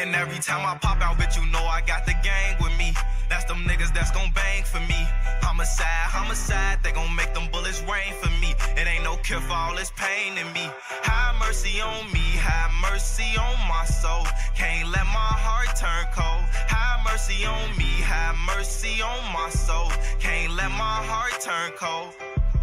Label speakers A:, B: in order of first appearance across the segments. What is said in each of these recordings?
A: And every time I pop out, bitch, you know I got the gang with me. That's them niggas that's gon' bang for me. Homicide, homicide, they gon' make them bullets rain for me. It ain't no cure for all this pain in me. Have mercy on me, have mercy on my soul. Can't let my heart turn cold. Have mercy on me, have mercy on my soul. Can't let my heart turn cold.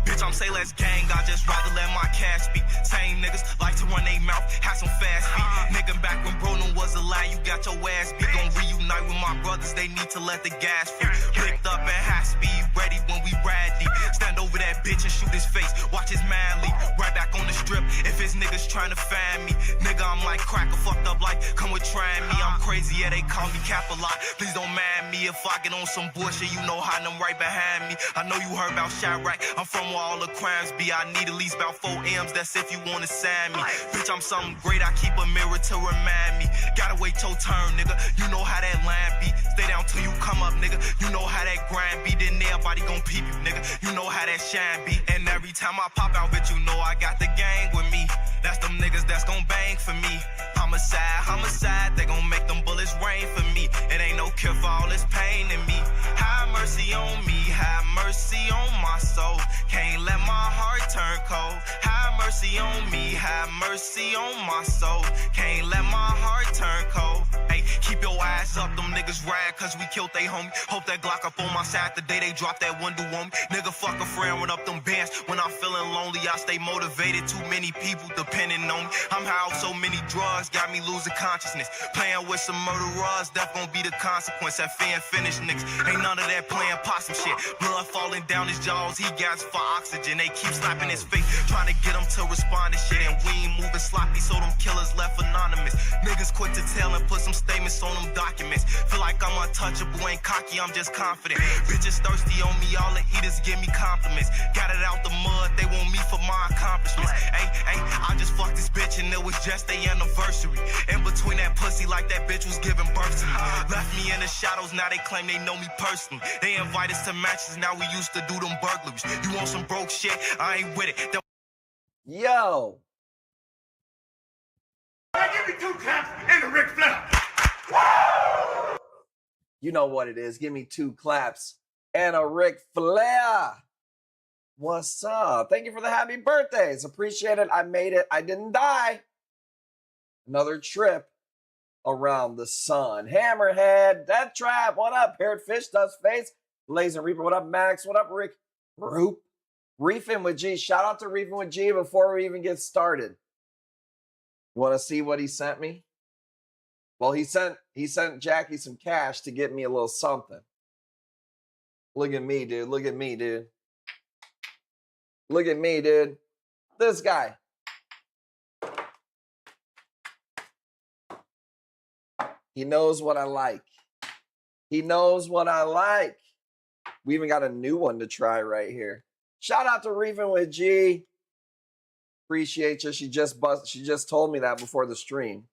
A: Bitch, I'm say let's gang, I just rather let my cash speak. Same niggas like to run they mouth, have some fast feet. Nigga, back when Bruno was alive, you got your ass beat. Gon' reunite with my brothers, they need to let the gas free. Flipped up at high speed, ready when we ride deep. Stand over that bitch and shoot his face, watch his man leap. Right back on the strip, if his niggas tryna find me. Nigga, I'm like cracker, fucked up like, come with trying me. I'm crazy, yeah, they call me Cap a lot. Please don't mind me if I get on some bullshit, you know how them right behind me. I know you heard about Chirac, I'm from where all the crimes be. I need at least about 4 M's, that's if you wanna sign me. Bitch, I'm something great, I keep a mirror to remind me. Gotta wait your turn, nigga, you know how that line be. Stay down till you come up, nigga, you know how that grind be. Then everybody gon' peep you, nigga, you know how that shine be. And every time I pop out, bitch, you know I got the gang with me. That's them niggas that's gon' bang for me. Homicide, homicide, they gon' make them bullets rain for me. It ain't no cure for all this pain in me. Have mercy on me, have mercy on my soul. Can't let my heart turn cold. Have mercy on me, have mercy on my soul. Can't let my heart turn cold. Hey, keep your eyes up, them niggas ride cause we killed they homie. Hope that Glock up on my side the day they drop that window on me. Nigga, fuck a friend, run up them bands. When I'm feeling lonely, I stay motivated. Too many people depending on me. I'm high off so many drugs, got me losing consciousness. Playing with some murderers, death gon' be the consequence. That fan finish niggas, ain't none of that playing possum shit. Blood falling down his jaws, he gasps for oxygen. They keep slapping his face, trying to get him to respond to shit. And we ain't moving sloppy, so them killers left anonymous. Niggas quick to tell and put some statements on them documents. Feel like I'm untouchable, ain't cocky, I'm just confident. Bitches thirsty on me, all they eat is give me compliments. Got it out the mud, they want me for my accomplishments. Hey, I just fucked this bitch and it was just their anniversary. In between that pussy like that bitch was giving birth to me. Left me in the shadows, now they claim they know me personally. They invite us to matches, now we used to do them burglaries. You want some broke shit? I ain't with it.
B: Yo.
C: Give me 2 claps and a Ric Flair.
B: You know what it is. Give me 2 claps and a Ric Flair. What's up? Thank you for the happy birthdays. Appreciate it. I made it. I didn't die. Another trip around the sun. Hammerhead, Death Trap, what up? Parrot Fish, Dust Face, Laser Reaper, what up? Max, what up? Rick, Roop, Reefing with G. Shout out to Reefing with G before we even get started. You want to see what he sent me? Well, he sent Jackie some cash to get me a little something. Look at me, dude. Look at me, dude. Look at me, dude. This guy. He knows what I like. He knows what I like. We even got a new one to try right here. Shout out to Reefing with G. Appreciate you. She just told me that before the stream.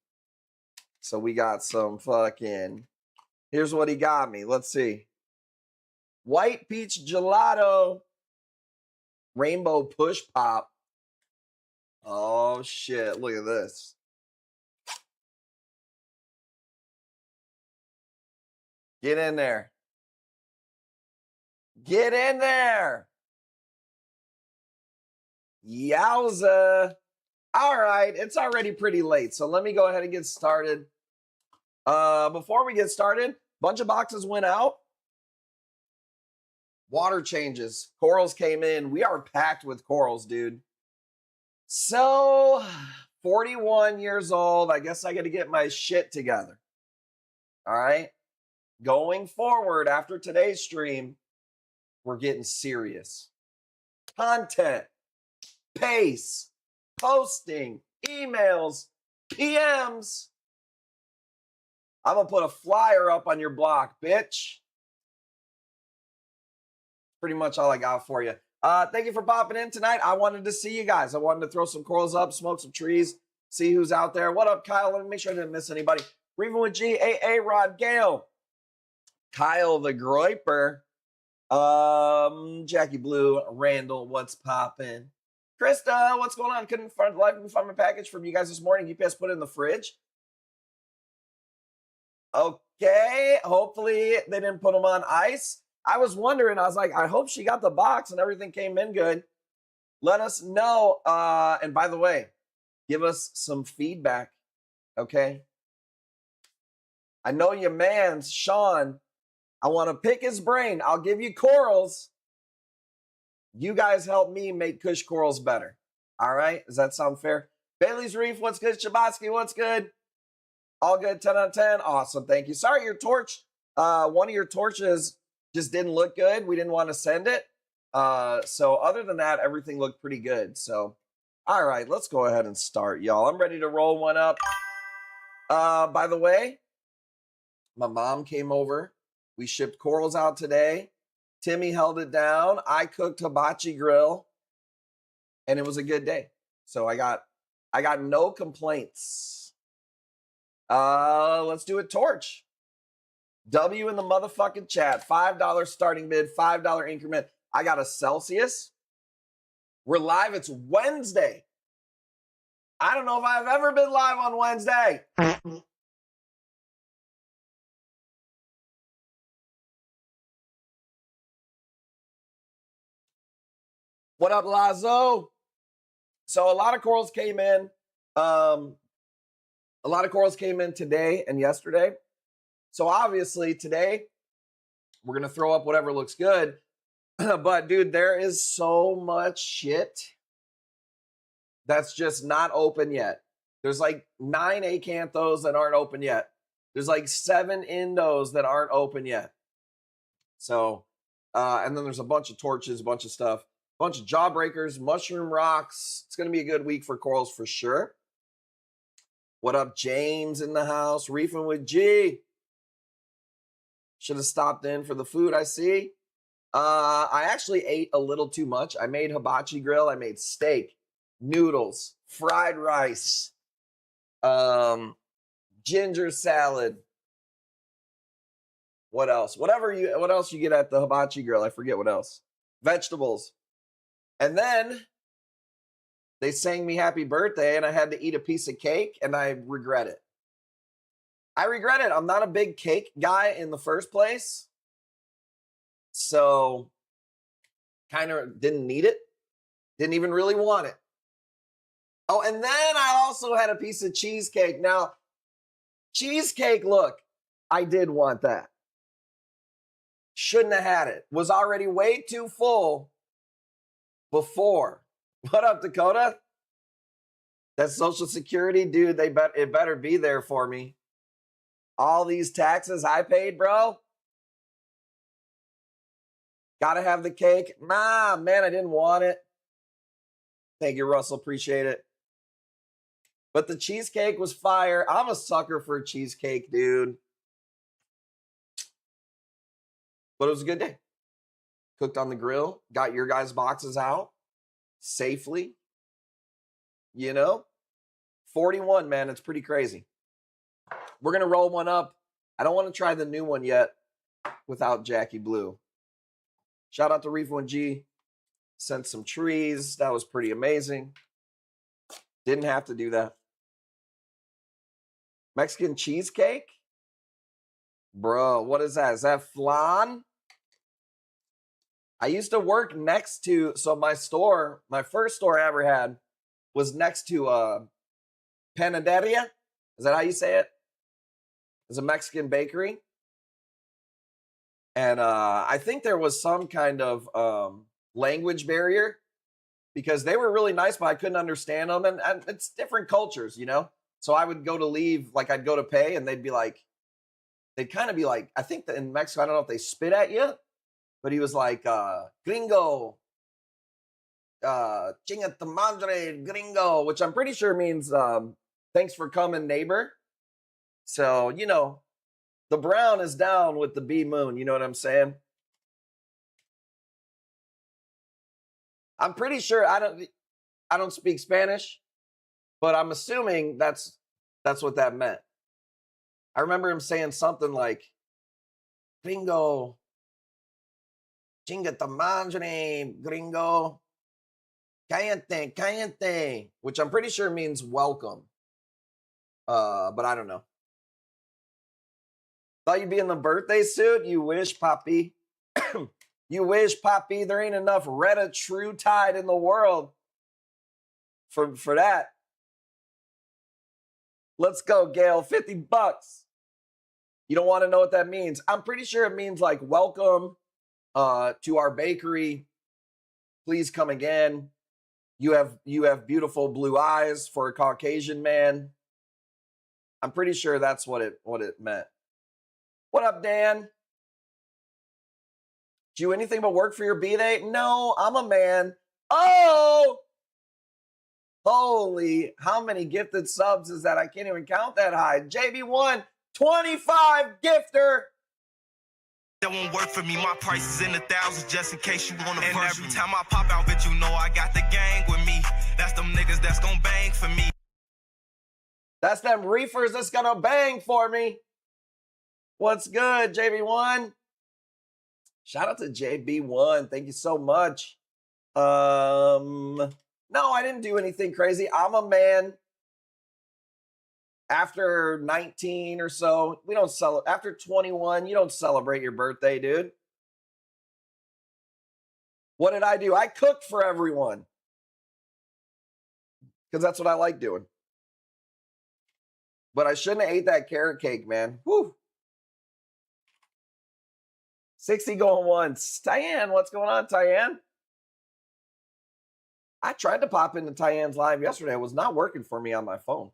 B: So we got some fucking. Here's what he got me. Let's see. White peach gelato. Rainbow push pop. Oh shit. Look at this. Get in there. Get in there. Yowza. All right, it's already pretty late, so let me go ahead and get started. Before we get started, bunch of boxes went out. Water changes. Corals came in. We are packed with corals, dude. So, 41 years old. I guess I got to get my shit together. All right? Going forward, after today's stream, we're getting serious. Content, pace, posting, emails, PMs. I'm going to put a flyer up on your block, bitch. Pretty much all I got for you. Thank you for popping in tonight. I wanted to see you guys. I wanted to throw some corals up, smoke some trees, see who's out there. What up, Kyle? Let me make sure I didn't miss anybody. Reeving with G, AA, Rod, Gale, Kyle the Groiper, Jackie Blue, Randall, what's poppin'? Krista, what's going on? Couldn't find my package from you guys this morning. UPS put it in the fridge. Okay, hopefully they didn't put them on ice. I was wondering, I was like, I hope she got the box and everything came in good. Let us know. And by the way, give us some feedback, okay? I know your man's Sean. I want to pick his brain. I'll give you corals. You guys help me make Kush corals better. All right? Does that sound fair? Bailey's Reef, what's good? Shabatsky, what's good? All good, 10 out of 10. Awesome, thank you. Sorry, your torch, one of your torches just didn't look good. We didn't want to send it. So other than that, everything looked pretty good. So, all right, let's go ahead and start, y'all. I'm ready to roll one up. By the way, my mom came over. We shipped corals out today. Timmy held it down. I cooked hibachi grill, and it was a good day. So I got no complaints. Let's do a torch. W in the motherfucking chat. $5 starting bid, $5 increment. I got a Celsius. We're live. It's Wednesday. I don't know if I've ever been live on Wednesday. What up, Lazo? So a lot of corals came in. A lot of corals came in today and yesterday. So obviously today we're going to throw up whatever looks good. But dude, there is so much shit that's just not open yet. There's like 9 acanthos that aren't open yet. There's like 7 indos that aren't open yet. So, and then there's a bunch of torches, a bunch of stuff, a bunch of jawbreakers, mushroom rocks. It's going to be a good week for corals for sure. What up, James in the house? Reefing with G. Should have stopped in for the food, I see. I actually ate a little too much. I made hibachi grill. I made steak, noodles, fried rice, ginger salad. What else? What else you get at the hibachi grill? I forget what else. Vegetables. And then they sang me happy birthday and I had to eat a piece of cake and I regret it. I regret it. I'm not a big cake guy in the first place. So kind of didn't need it. Didn't even really want it. Oh, and then I also had a piece of cheesecake. Now, cheesecake, look, I did want that. Shouldn't have had it. Was already way too full before. What up, Dakota? That Social Security, dude, it better be there for me. All these taxes I paid, bro. Gotta have the cake. Nah, man, I didn't want it. Thank you, Russell. Appreciate it. But the cheesecake was fire. I'm a sucker for a cheesecake, dude. But it was a good day. Cooked on the grill. Got your guys' boxes out safely. You know? 41, man. It's pretty crazy. We're going to roll one up. I don't want to try the new one yet without Jackie Blue. Shout out to Reef 1G. Sent some trees. That was pretty amazing. Didn't have to do that. Mexican cheesecake? Bro, what is that? Is that flan? I used to work next to, so my first store I ever had was next to Panaderia. Is that how you say it? It's a Mexican bakery. And I think there was some kind of language barrier because they were really nice, but I couldn't understand them. And it's different cultures, you know? So I would go to leave, like I'd go to pay and they'd kind of be like, I think that in Mexico, I don't know if they spit at you, but he was like, gringo, chinga tu madre, gringo, which I'm pretty sure means thanks for coming, neighbor. So, you know, the brown is down with the B moon. You know what I'm saying? I'm pretty sure I don't speak Spanish, but I'm assuming that's what that meant. I remember him saying something like, gringo, chinga tu madre, gringo, cállate, cállate, which I'm pretty sure means welcome. But I don't know. Thought you'd be in the birthday suit? You wish, Poppy. You wish, Poppy. There ain't enough Retta True Tide in the world for that. Let's go, Gail. $50. You don't want to know what that means. I'm pretty sure it means like welcome to our bakery. Please come again. You have beautiful blue eyes for a Caucasian man. I'm pretty sure that's what it meant. What up, Dan? Do you anything but work for your Bday? No, I'm a man. Oh! Holy, how many gifted subs is that? I can't even count that high. JB1, 25 gifter.
A: That won't work for me. My price is in the thousands just in case you want to. And every time I pop out, bitch, you know I got the gang with me. That's them niggas that's gonna bang for me.
B: That's them reefers that's gonna bang for me. What's good, JB1? Shout out to JB1. Thank you so much. No, I didn't do anything crazy. I'm a man. After 19 or so, we don't celebrate. After 21, you don't celebrate your birthday, dude. What did I do? I cooked for everyone. Because that's what I like doing. But I shouldn't have ate that carrot cake, man. Whew. 60 going once. Tyann, what's going on, Tyann? I tried to pop into Tyann's live yesterday. It was not working for me on my phone.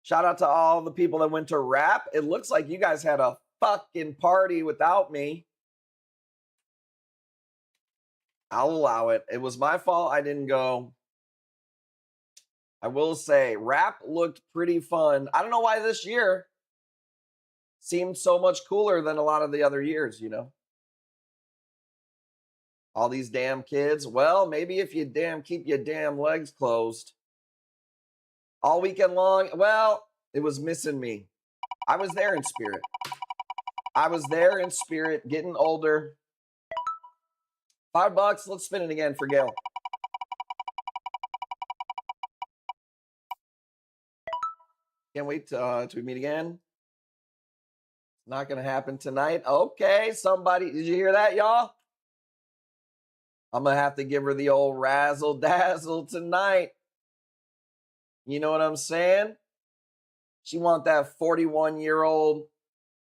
B: Shout out to all the people that went to rap. It looks like you guys had a fucking party without me. I'll allow it. It was my fault I didn't go. I will say, rap looked pretty fun. I don't know why this year seemed so much cooler than a lot of the other years, you know? All these damn kids. Well, maybe if you keep your damn legs closed. All weekend long, well, it was missing me. I was there in spirit. I was there in spirit, getting older. $5, let's spin it again for Gail. Can't wait till we meet again. Not going to happen tonight. Okay, somebody, did you hear that, y'all? I'm going to have to give her the old razzle dazzle tonight. You know what I'm saying? She want that 41-year-old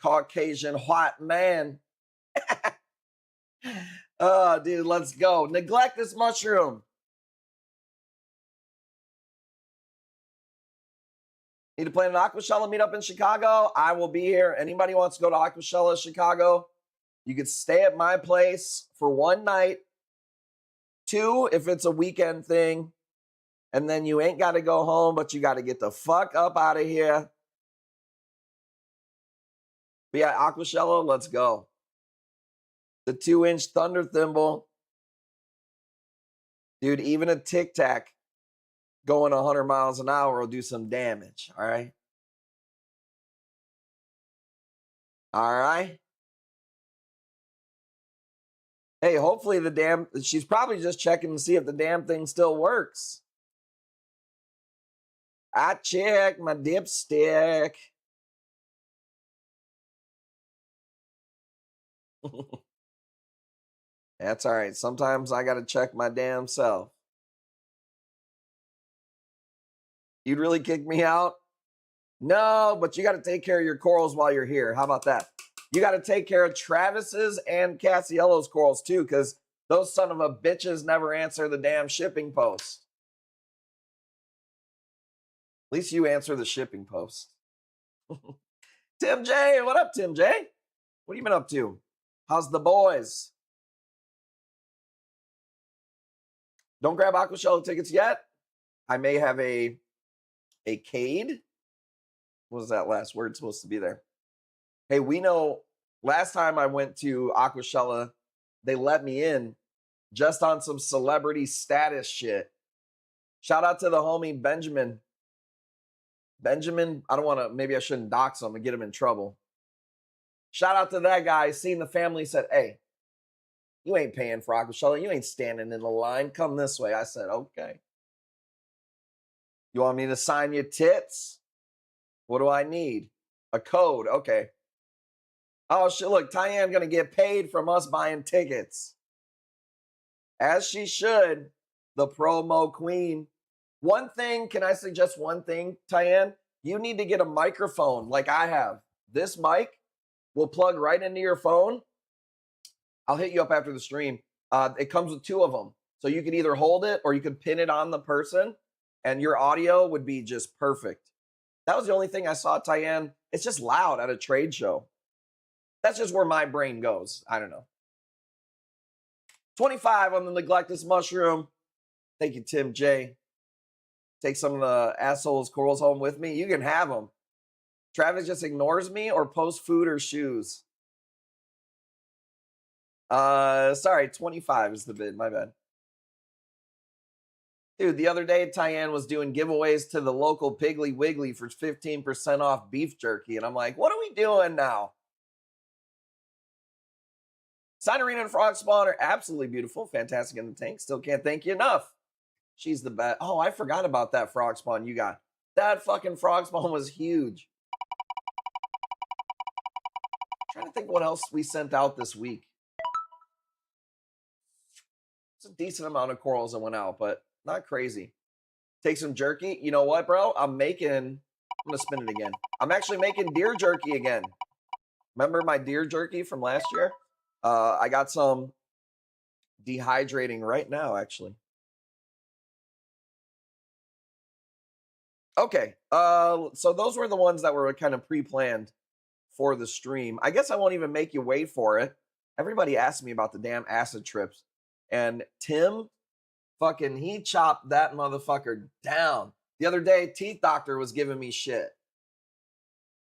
B: Caucasian white man. Oh, dude, let's go. Neglect this mushroom. Need to plan an Aquashella meetup in Chicago? I will be here. Anybody wants to go to Aquashella, Chicago? You could stay at my place for one night. 2, if it's a weekend thing. And then you ain't got to go home, but you got to get the fuck up out of here. But yeah, Aquashella, let's go. The 2-inch Thunder Thimble. Dude, even a Tic Tac going 100 miles an hour will do some damage, all right? All right? Hey, hopefully she's probably just checking to see if the damn thing still works. I check my dipstick. That's all right. Sometimes I got to check my damn self. You'd really kick me out? No, but you got to take care of your corals while you're here. How about that? You got to take care of Travis's and Cassiello's corals too, because those son of a bitches never answer the damn shipping post. At least you answer the shipping post. Tim J, what up, Tim J? What have you been up to? How's the boys? Don't grab Aquashella tickets yet. I may have a Cade. What was that last word supposed to be there? Hey, we know last time I went to Aquashella, they let me in just on some celebrity status shit. Shout out to the homie Benjamin. Benjamin, I don't want to, maybe I shouldn't dox him and get him in trouble. Shout out to that guy. Seen the family, said, hey, you ain't paying for Aquashella. You ain't standing in the line. Come this way. I said, okay. You want me to sign your tits? What do I need? A code. Okay. Oh, shit. Look, Tyann going to get paid from us buying tickets. As she should. The promo queen. One thing, can I suggest one thing, Tyann? You need to get a microphone like I have. This mic will plug right into your phone. I'll hit you up after the stream. It comes with 2 of them. So you could either hold it or you could pin it on the person and your audio would be just perfect. That was the only thing I saw, Tyann. It's just loud at a trade show. That's just where my brain goes. I don't know. 25 on the Neglectless Mushroom. Thank you, Tim J. Take some of the assholes corals home with me. You can have them. Travis just ignores me or posts food or shoes. Sorry, 25 is the bid. My bad. Dude, the other day, Tyann was doing giveaways to the local Piggly Wiggly for 15% off beef jerky. And I'm like, what are we doing now? Signorina and Frog Spawn are absolutely beautiful. Fantastic in the tank. Still can't thank you enough. She's the best. Oh, I forgot about that Frog Spawn you got. That fucking Frog Spawn was huge. I'm trying to think what else we sent out this week. It's a decent amount of corals that went out, but not crazy. Take some jerky. You know what, bro? I'm going to spin it again. I'm actually making deer jerky again. Remember my deer jerky from last year? I got some dehydrating right now, actually. Okay. So those were the ones that were kind of pre-planned for the stream. I guess I won't even make you wait for it. Everybody asked me about the damn acid trips. And Tim, fucking, he chopped that motherfucker down. The other day, Teeth Doctor was giving me shit.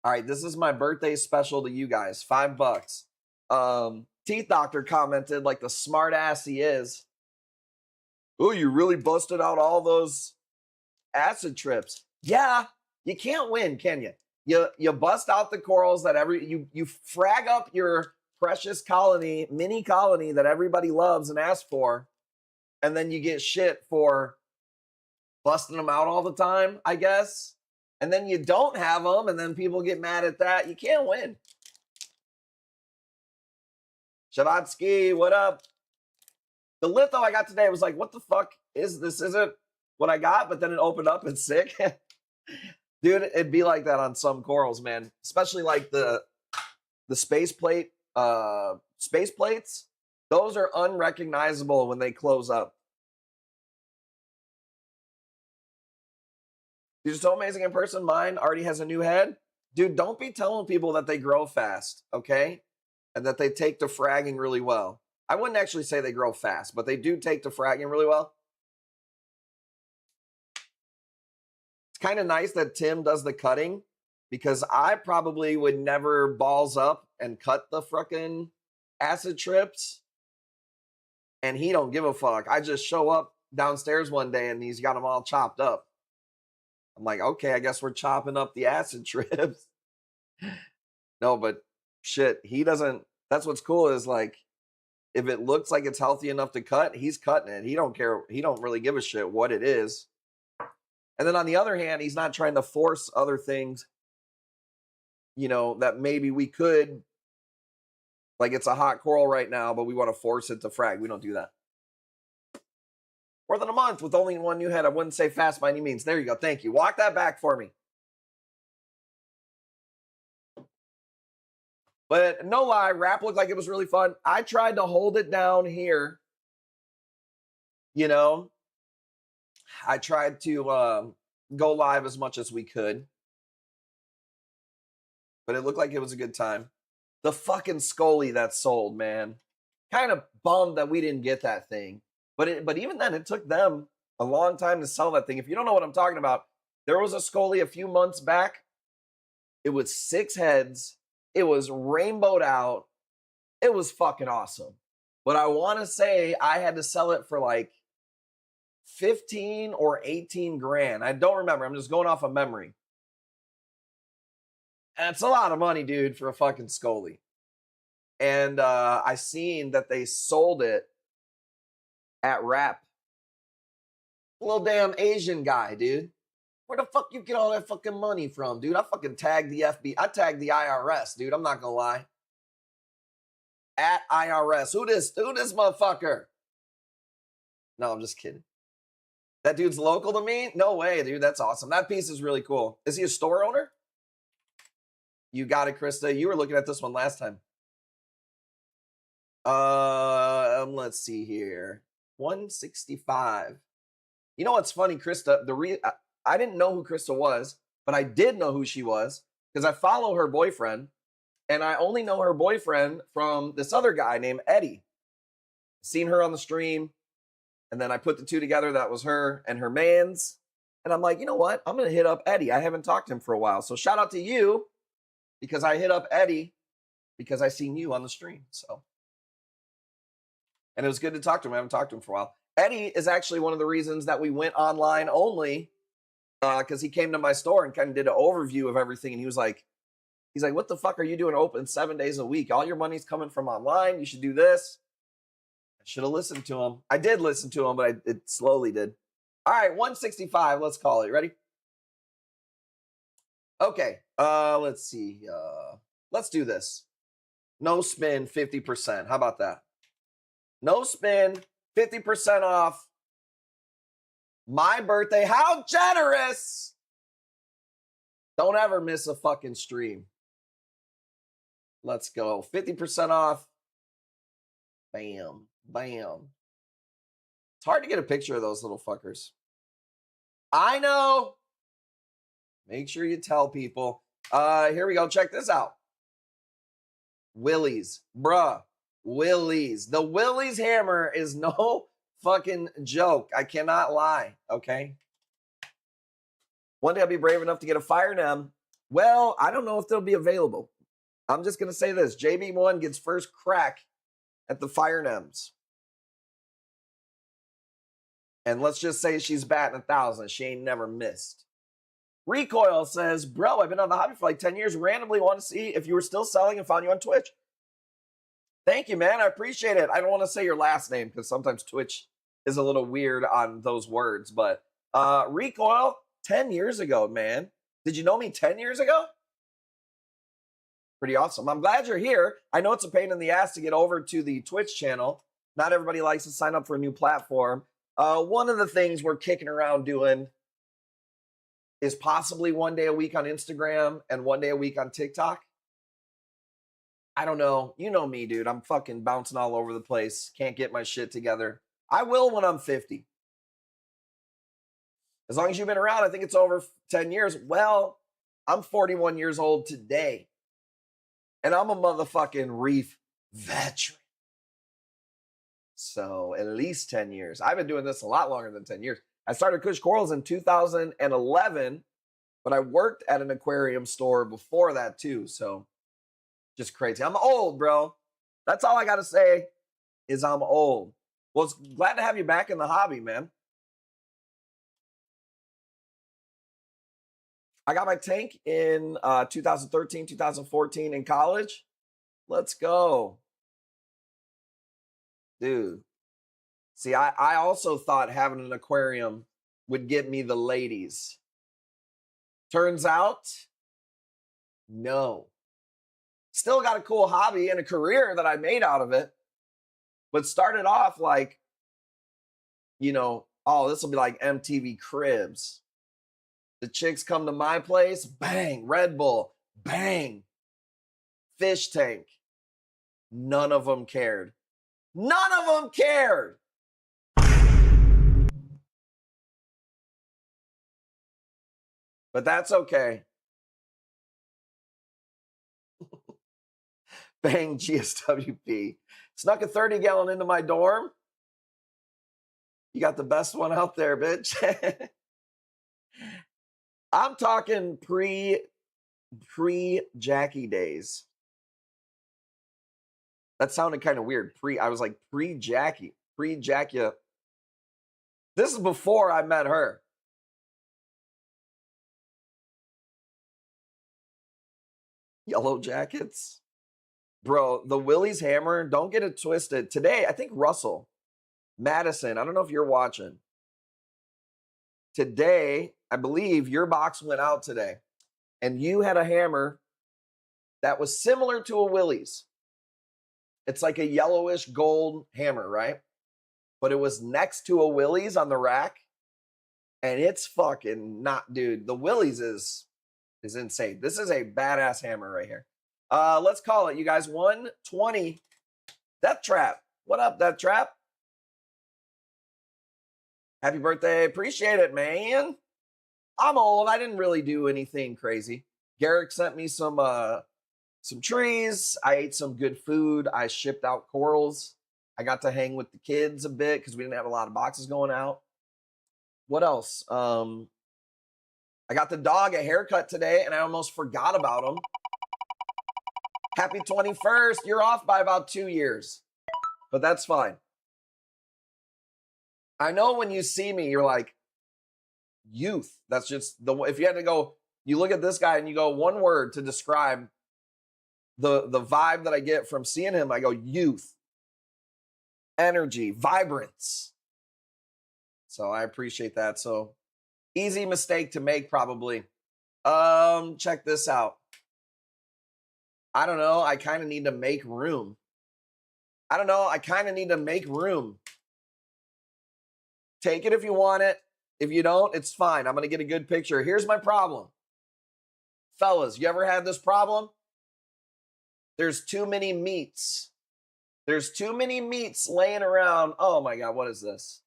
B: All right, this is my birthday special to you guys. $5. Teeth Doctor commented like the smart ass he is. Oh, you really busted out all those acid trips. Yeah, you can't win, can you? You bust out the corals that you frag up your precious colony, mini colony that everybody loves and asks for, and then you get shit for busting them out all the time, I guess. And then you don't have them, and then people get mad at that. You can't win. Shavatsky, what up? The litho I got today was like, what the fuck is this? Isn't what I got, but then it opened up and sick. Dude, it'd be like that on some corals, man. Especially like the space plates. Those are unrecognizable when they close up. You're so amazing in person. Mine already has a new head. Dude, don't be telling people that they grow fast, okay? And that they take to fragging really well. I wouldn't actually say they grow fast, but they do take to fragging really well. It's kind of nice that Tim does the cutting because I probably would never balls up and cut the frickin' acid trips. And he don't give a fuck. I just show up downstairs one day and he's got them all chopped up. I'm like, okay, I guess we're chopping up the acid trips. No, but shit, he doesn't. That's what's cool is like, if it looks like it's healthy enough to cut, he's cutting it. He don't care. He don't really give a shit what it is. And then on the other hand, he's not trying to force other things, you know, that maybe we could. Like it's a hot coral right now, but we want to force it to frag. We don't do that. More than a month with only one new head. I wouldn't say fast by any means. There you go. Thank you. Walk that back for me. But no lie, rap looked like it was really fun. I tried to hold it down here. You know, I tried to go live as much as we could. But it looked like it was a good time. The fucking Scully that sold, man. Kind of bummed that we didn't get that thing. But even then, it took them a long time to sell that thing. If you don't know what I'm talking about, there was a Scully a few months back. It was 6 heads. It was rainbowed out. It was fucking awesome. But I want to say I had to sell it for like 15 or 18 grand. I don't remember. I'm just going off of memory. That's a lot of money, dude, for a fucking Scully. And I seen that they sold it at Rap. Little damn Asian guy, dude. Where the fuck you get all that fucking money from, dude? I fucking tagged the FBI. I tagged the IRS, dude. I'm not gonna lie. At IRS. Who this motherfucker? No, I'm just kidding. That dude's local to me? No way, dude. That's awesome. That piece is really cool. Is he a store owner? You got it, Krista. You were looking at this one last time. Let's see here. 165. You know what's funny, Krista? I didn't know who Krista was, but I did know who she was because I follow her boyfriend, and I only know her boyfriend from this other guy named Eddie. Seen her on the stream, and then I put the two together. That was her and her mans. And I'm like, you know what? I'm going to hit up Eddie. I haven't talked to him for a while. So shout out to you because I hit up Eddie because I seen you on the stream. So, and it was good to talk to him. I haven't talked to him for a while. Eddie is actually one of the reasons that we went online only because he came to my store and kind of did an overview of everything. And he's like, what the fuck are you doing open 7 days a week? All your money's coming from online. You should do this. I should have listened to him. I did listen to him, but it slowly did. All right, 165. Let's call it. Ready? Okay. Let's see. Let's do this. No spin, 50%. How about that? No spin, 50% off. My birthday. How generous! Don't ever miss a fucking stream. Let's go. 50% off. Bam. Bam. It's hard to get a picture of those little fuckers. I know. Make sure you tell people. Here we go. Check this out. Willie's. Bruh. Willie's. The Willie's hammer is no fucking joke. I cannot lie. Okay. One day I'll be brave enough to get a Fire Nem. Well, I don't know if they'll be available. I'm just going to say this. JB1 gets first crack at the Fire Nems. And let's just say she's batting 1,000. She ain't never missed. Recoil says, bro, I've been on the hobby for like 10 years. Randomly want to see if you were still selling and found you on Twitch. Thank you, man. I appreciate it. I don't want to say your last name because sometimes Twitch is a little weird on those words. But Recoil, 10 years ago, man. Did you know me 10 years ago? Pretty awesome. I'm glad you're here. I know it's a pain in the ass to get over to the Twitch channel. Not everybody likes to sign up for a new platform. One of the things we're kicking around doing is possibly 1 day a week on Instagram and 1 day a week on TikTok. I don't know. You know me, dude. I'm fucking bouncing all over the place. Can't get my shit together. I will when I'm 50. As long as you've been around, I think it's over 10 years. Well, I'm 41 years old today. And I'm a motherfucking reef veteran. So at least 10 years. I've been doing this a lot longer than 10 years. I started Kush Corals in 2011, but I worked at an aquarium store before that too. So just crazy. I'm old, bro. That's all I got to say is I'm old. Well, it's glad to have you back in the hobby, man. I got my tank in 2013, 2014 in college. Let's go. Dude. See, I also thought having an aquarium would get me the ladies. Turns out, no. Still got a cool hobby and a career that I made out of it. But started off like, you know, oh, this will be like MTV Cribs. The chicks come to my place, bang, Red Bull, bang, fish tank. None of them cared. None of them cared. But that's okay. Bang, GSWP. Snuck a 30-gallon into my dorm. You got the best one out there, bitch. I'm talking pre-Jackie days. That sounded kind of weird. I was like pre-Jackie. Pre-Jackie. This is before I met her. Yellow Jackets. Bro, the Willie's hammer, don't get it twisted. Today, I think Russell, Madison, I don't know if you're watching. today, I believe your box went out today, and you had a hammer that was similar to a Willys. It's like a yellowish gold hammer, right? But it was next to a Willys on the rack, and it's fucking not, dude. The Willys is insane. This is a badass hammer right here. Let's call it, you guys. 120. Death Trap. What up, Death Trap? Happy birthday. Appreciate it, man. I'm old. I didn't really do anything crazy. Garrick sent me some trees. I ate some good food. I shipped out corals. I got to hang with the kids a bit because we didn't have a lot of boxes going out. What else? I got the dog a haircut today, and I almost forgot about him. Happy 21st. You're off by about 2 years, but that's fine. I know when you see me, you're like, youth. That's just if you had to go, you look at this guy and you go one word to describe the vibe that I get from seeing him, I go youth, energy, vibrance. So I appreciate that. So easy mistake to make probably. Check this out. I don't know. I kind of need to make room. Take it if you want it. If you don't, it's fine. I'm going to get a good picture. Here's my problem. Fellas, you ever had this problem? There's too many meats. There's too many meats laying around. Oh my God, what is this?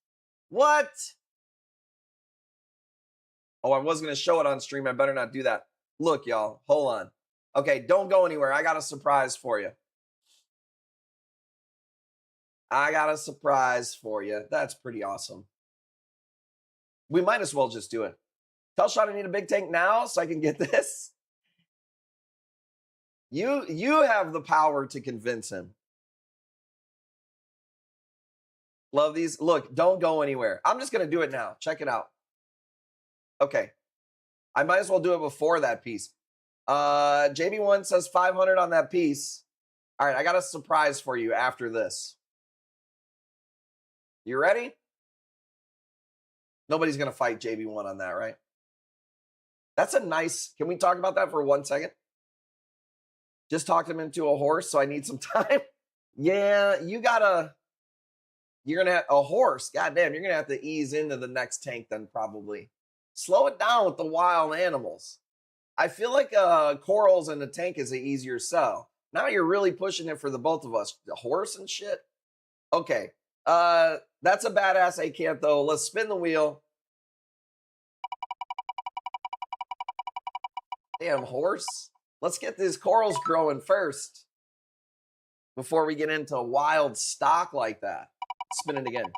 B: What? Oh, I was going to show it on stream. I better not do that. Look, y'all, hold on. Okay, don't go anywhere. I got a surprise for you. That's pretty awesome. We might as well just do it. Tell Sean I need a big tank now so I can get this. You have the power to convince him. Love these. Look, don't go anywhere. I'm just going to do it now. Check it out. Okay. I might as well do it before that piece. JB1 says 500 on that piece. All right, I got a surprise for you after this. You ready? Nobody's going to fight JB1 on that, right? That's a nice... Can we talk about that for 1 second? Just talked him into a horse, so I need some time. Yeah, you're going to have a horse. Goddamn, you're going to have to ease into the next tank then probably. Slow it down with the wild animals. I feel like corals in the tank is an easier sell. Now you're really pushing it for the both of us. The horse and shit. Okay. That's a badass acantho. Let's spin the wheel. Damn horse. Let's get these corals growing first before we get into wild stock like that. Spin it again.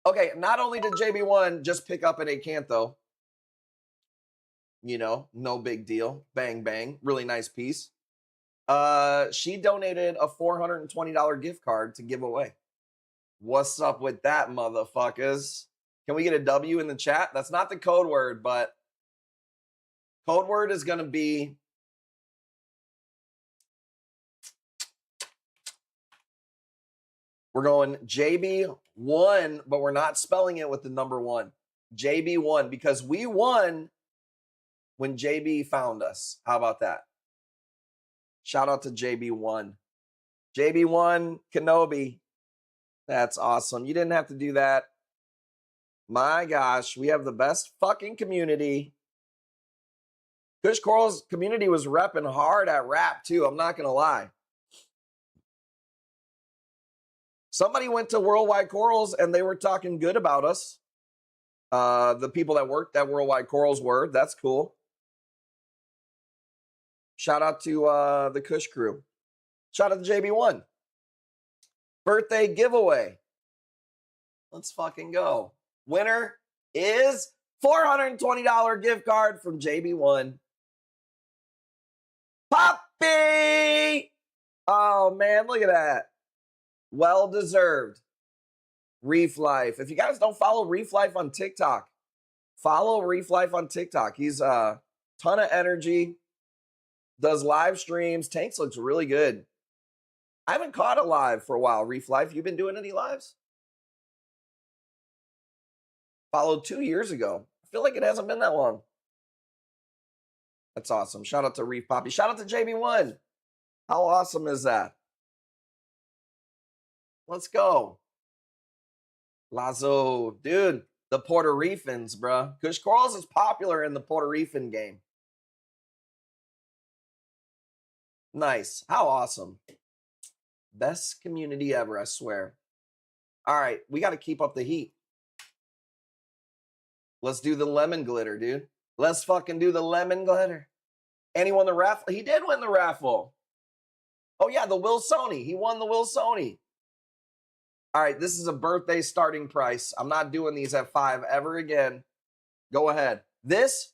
B: Okay, not only did JB1 just pick up an acantho, you know, no big deal. Bang, bang. Really nice piece. She donated a $420 gift card to give away. What's up with that, motherfuckers? Can we get a W in the chat? That's not the code word, but code word is going to be we're going JB1, but we're not spelling it with the number 1. JB1, because we won when JB found us. How about that? Shout out to JB1. JB1 Kenobi. That's awesome. You didn't have to do that. My gosh, we have the best fucking community. Kush Coral's community was repping hard at rap too. I'm not going to lie. Somebody went to Worldwide Corals and they were talking good about us. The people that worked at Worldwide Corals were. That's cool. Shout out to the Kush crew. Shout out to JB1. Birthday giveaway. Let's fucking go. Winner is $420 gift card from JB1. Poppy! Oh, man, look at that. Well deserved. Reef Life. If you guys don't follow Reef Life on TikTok, follow Reef Life on TikTok. He's a ton of energy. Does live streams. Tanks looks really good. I haven't caught a live for a while. Reef Life, you been doing any lives? Followed 2 years ago. I feel like it hasn't been that long. That's awesome. Shout out to Reef Poppy. Shout out to JB1. How awesome is that? Let's go. Lazo. Dude, the Puerto Ricans, bruh. Kush Corals is popular in the Puerto Rican game. Nice. How awesome. Best community ever, I swear. All right, we got to keep up the heat. Let's do the lemon glitter, dude. Let's fucking do the lemon glitter. And he won the raffle. He did win the raffle. Oh, yeah, the Wilsoni. He won the Wilsoni. All right, this is a birthday starting price. I'm not doing these at 5 ever again. Go ahead. This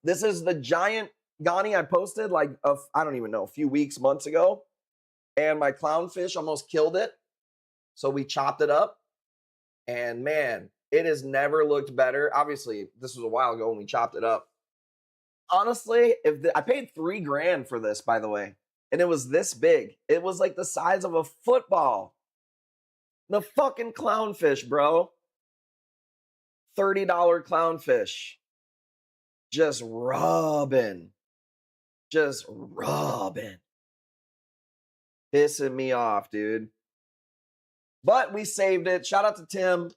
B: is the giant Ghani I posted like, I don't even know, a few weeks, months ago. And my clownfish almost killed it. So we chopped it up. And man, it has never looked better. Obviously, this was a while ago when we chopped it up. Honestly, I paid $3 grand for this, by the way. And it was this big. It was like the size of a football. The fucking clownfish, bro. $30 clownfish. Just rubbing. Just rubbing. Pissing me off, dude. But we saved it. Shout out to Tim.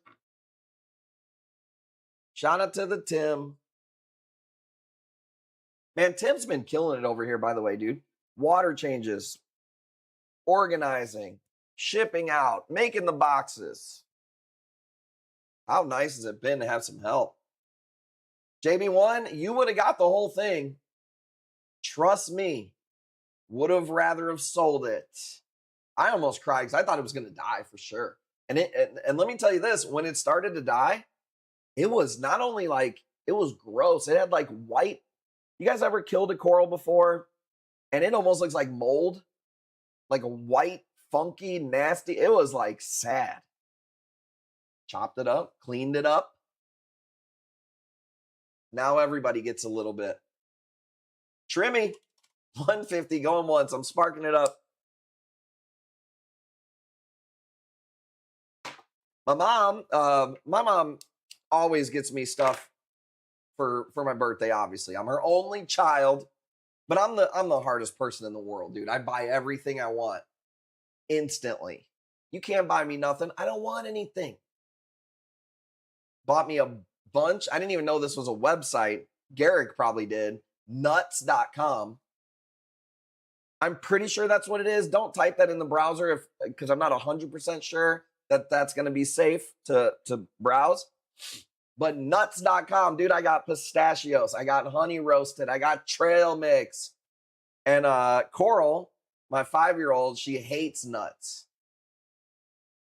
B: Shout out to the Tim. Man, Tim's been killing it over here, by the way, dude. Water changes. Organizing. Shipping out. Making the boxes. How nice has it been to have some help? JB1, you would have got the whole thing. Trust me. Would have rather have sold it. I almost cried because I thought it was going to die for sure. And let me tell you this, when it started to die, it was not only like, it was gross. It had like white. You guys ever killed a coral before? And it almost looks like mold. Like a white, funky, nasty. It was like sad. Chopped it up, cleaned it up. Now everybody gets a little bit. Trimmy, 150 going once. I'm sparking it up. My mom always gets me stuff for my birthday, obviously. I'm her only child, but I'm the hardest person in the world, dude. I buy everything I want instantly. You can't buy me nothing. I don't want anything. Bought me a bunch. I didn't even know this was a website. Garrick probably did. Nuts.com. I'm pretty sure that's what it is. Don't type that in the browser because I'm not 100% sure that that's going to be safe to browse. But nuts.com, dude, I got pistachios. I got honey roasted. I got trail mix. And Coral, my 5-year-old, she hates nuts.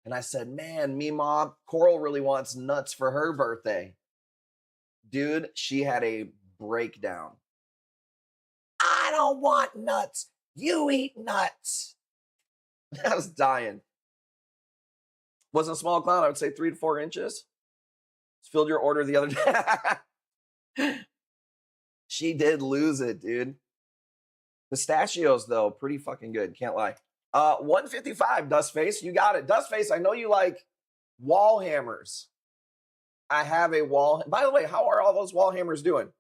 B: And I said, man, Mom, Coral really wants nuts for her birthday. Dude, she had a breakdown. I don't want nuts. You eat nuts. I was dying. Wasn't a small clown. I would say 3 to 4 inches. Just filled your order the other day. She did lose it, dude. Pistachios, though, pretty fucking good. Can't lie. 155, Dustface. You got it. Dustface, I know you like wall hammers. I have a wall. By the way, how are all those wall hammers doing?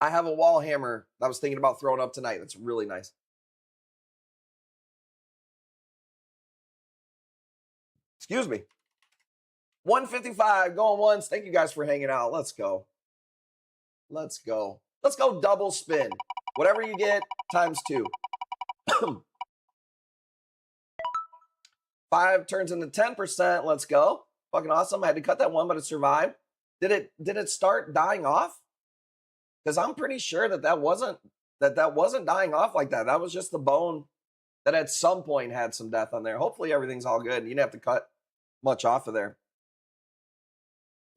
B: I have a wall hammer that I was thinking about throwing up tonight. That's really nice. Excuse me. 155 going once. Thank you guys for hanging out. Let's go. Let's go. Let's go double spin. Whatever you get, times 2. 5 turns into 10%. Let's go. Fucking awesome. I had to cut that one, but it survived. Did it start dying off? Because I'm pretty sure that wasn't dying off like that. That was just the bone that at some point had some death on there. Hopefully everything's all good. You didn't have to cut much off of there.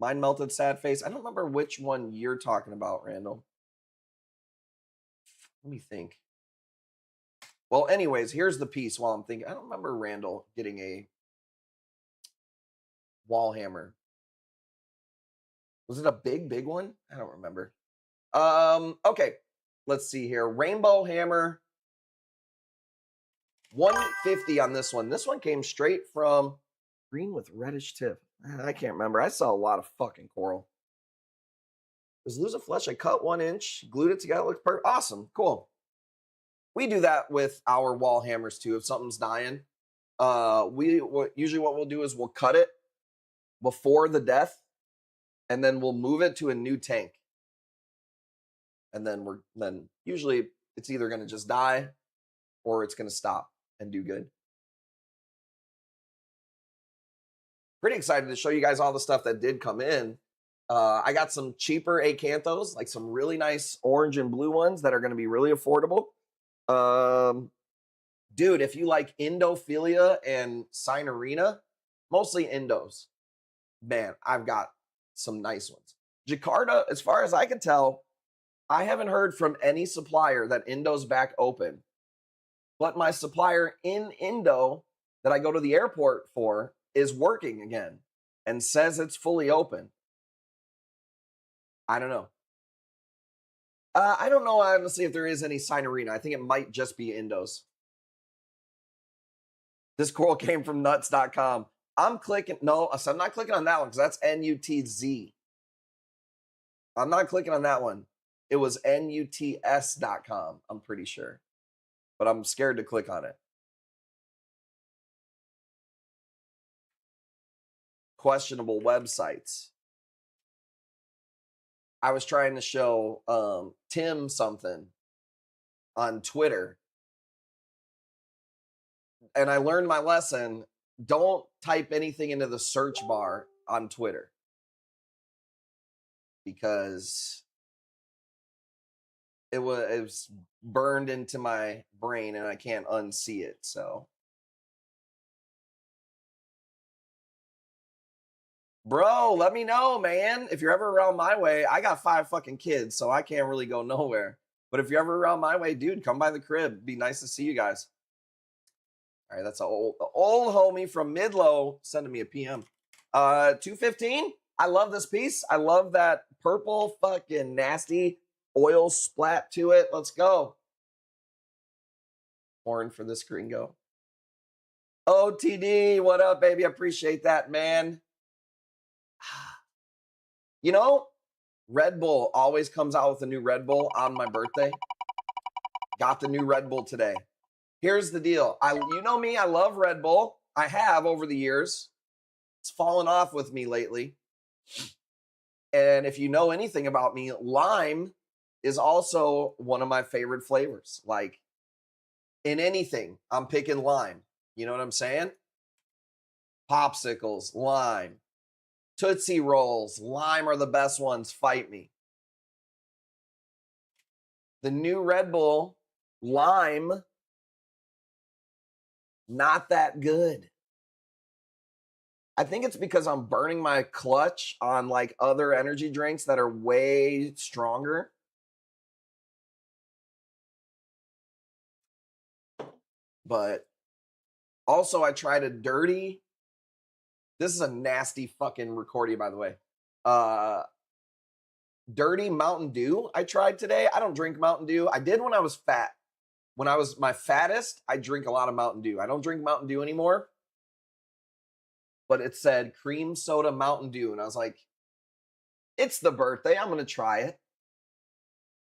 B: Mine melted, sad face. I don't remember which one you're talking about, Randall. Let me think. Well, anyways, here's the piece while I'm thinking. I don't remember Randall getting a wall hammer. Was it a big one? I don't remember. Okay. Let's see here. Rainbow hammer. 150 on this one. This one came straight from green with reddish tip. I can't remember. I saw a lot of fucking coral. Does lose a flesh? I cut 1 inch, glued it together. Looks perfect. Awesome. Cool. We do that with our wall hammers too. If something's dying, usually what we'll do is we'll cut it before the death, and then we'll move it to a new tank. And then usually it's either going to just die or it's going to stop and do good. Pretty excited to show you guys all the stuff that did come in. I got some cheaper acanthos, like some really nice orange and blue ones that are going to be really affordable. Dude, if you like endophilia and Cynorina, mostly endos, man, I've got some nice ones. Jakarta, as far as I can tell, I haven't heard from any supplier that endo's back open. But my supplier in Indo that I go to the airport for is working again and says it's fully open. I don't know. I don't know, honestly, if there is any Cynorina. I think it might just be endos. This coral came from nuts.com. I'm clicking. No, so I'm not clicking on that one because that's NUTZ. I'm not clicking on that one. It was nuts.com, I'm pretty sure. But I'm scared to click on it. Questionable websites. I was trying to show Tim something on Twitter. And I learned my lesson. Don't type anything into the search bar on Twitter. Because it was burned into my brain and I can't unsee it. So, bro, let me know, man. If you're ever around my way, I got 5 fucking kids, so I can't really go nowhere. But if you're ever around my way, dude, come by the crib. Be nice to see you guys. All right, that's an old homie from Midlow sending me a PM. 215. I love this piece. I love that purple fucking nasty oil splat to it. Let's go. Horn for this gringo. OTD, what up, baby? I appreciate that, man. You know, Red Bull always comes out with a new Red Bull on my birthday. Got the new Red Bull today. Here's the deal. You know me, I love Red Bull. I have over the years. It's fallen off with me lately. And if you know anything about me, lime is also one of my favorite flavors. Like, in anything, I'm picking lime. You know what I'm saying? Popsicles, lime. Tootsie Rolls, lime are the best ones. Fight me. The new Red Bull, lime, not that good. I think it's because I'm burning my clutch on like other energy drinks that are way stronger. But also I tried a dirty. This is a nasty fucking recording, by the way. Dirty Mountain Dew I tried today. I don't drink Mountain Dew. I did when I was fat. When I was my fattest, I drink a lot of Mountain Dew. I don't drink Mountain Dew anymore. But it said cream soda Mountain Dew. And I was like, it's the birthday. I'm going to try it.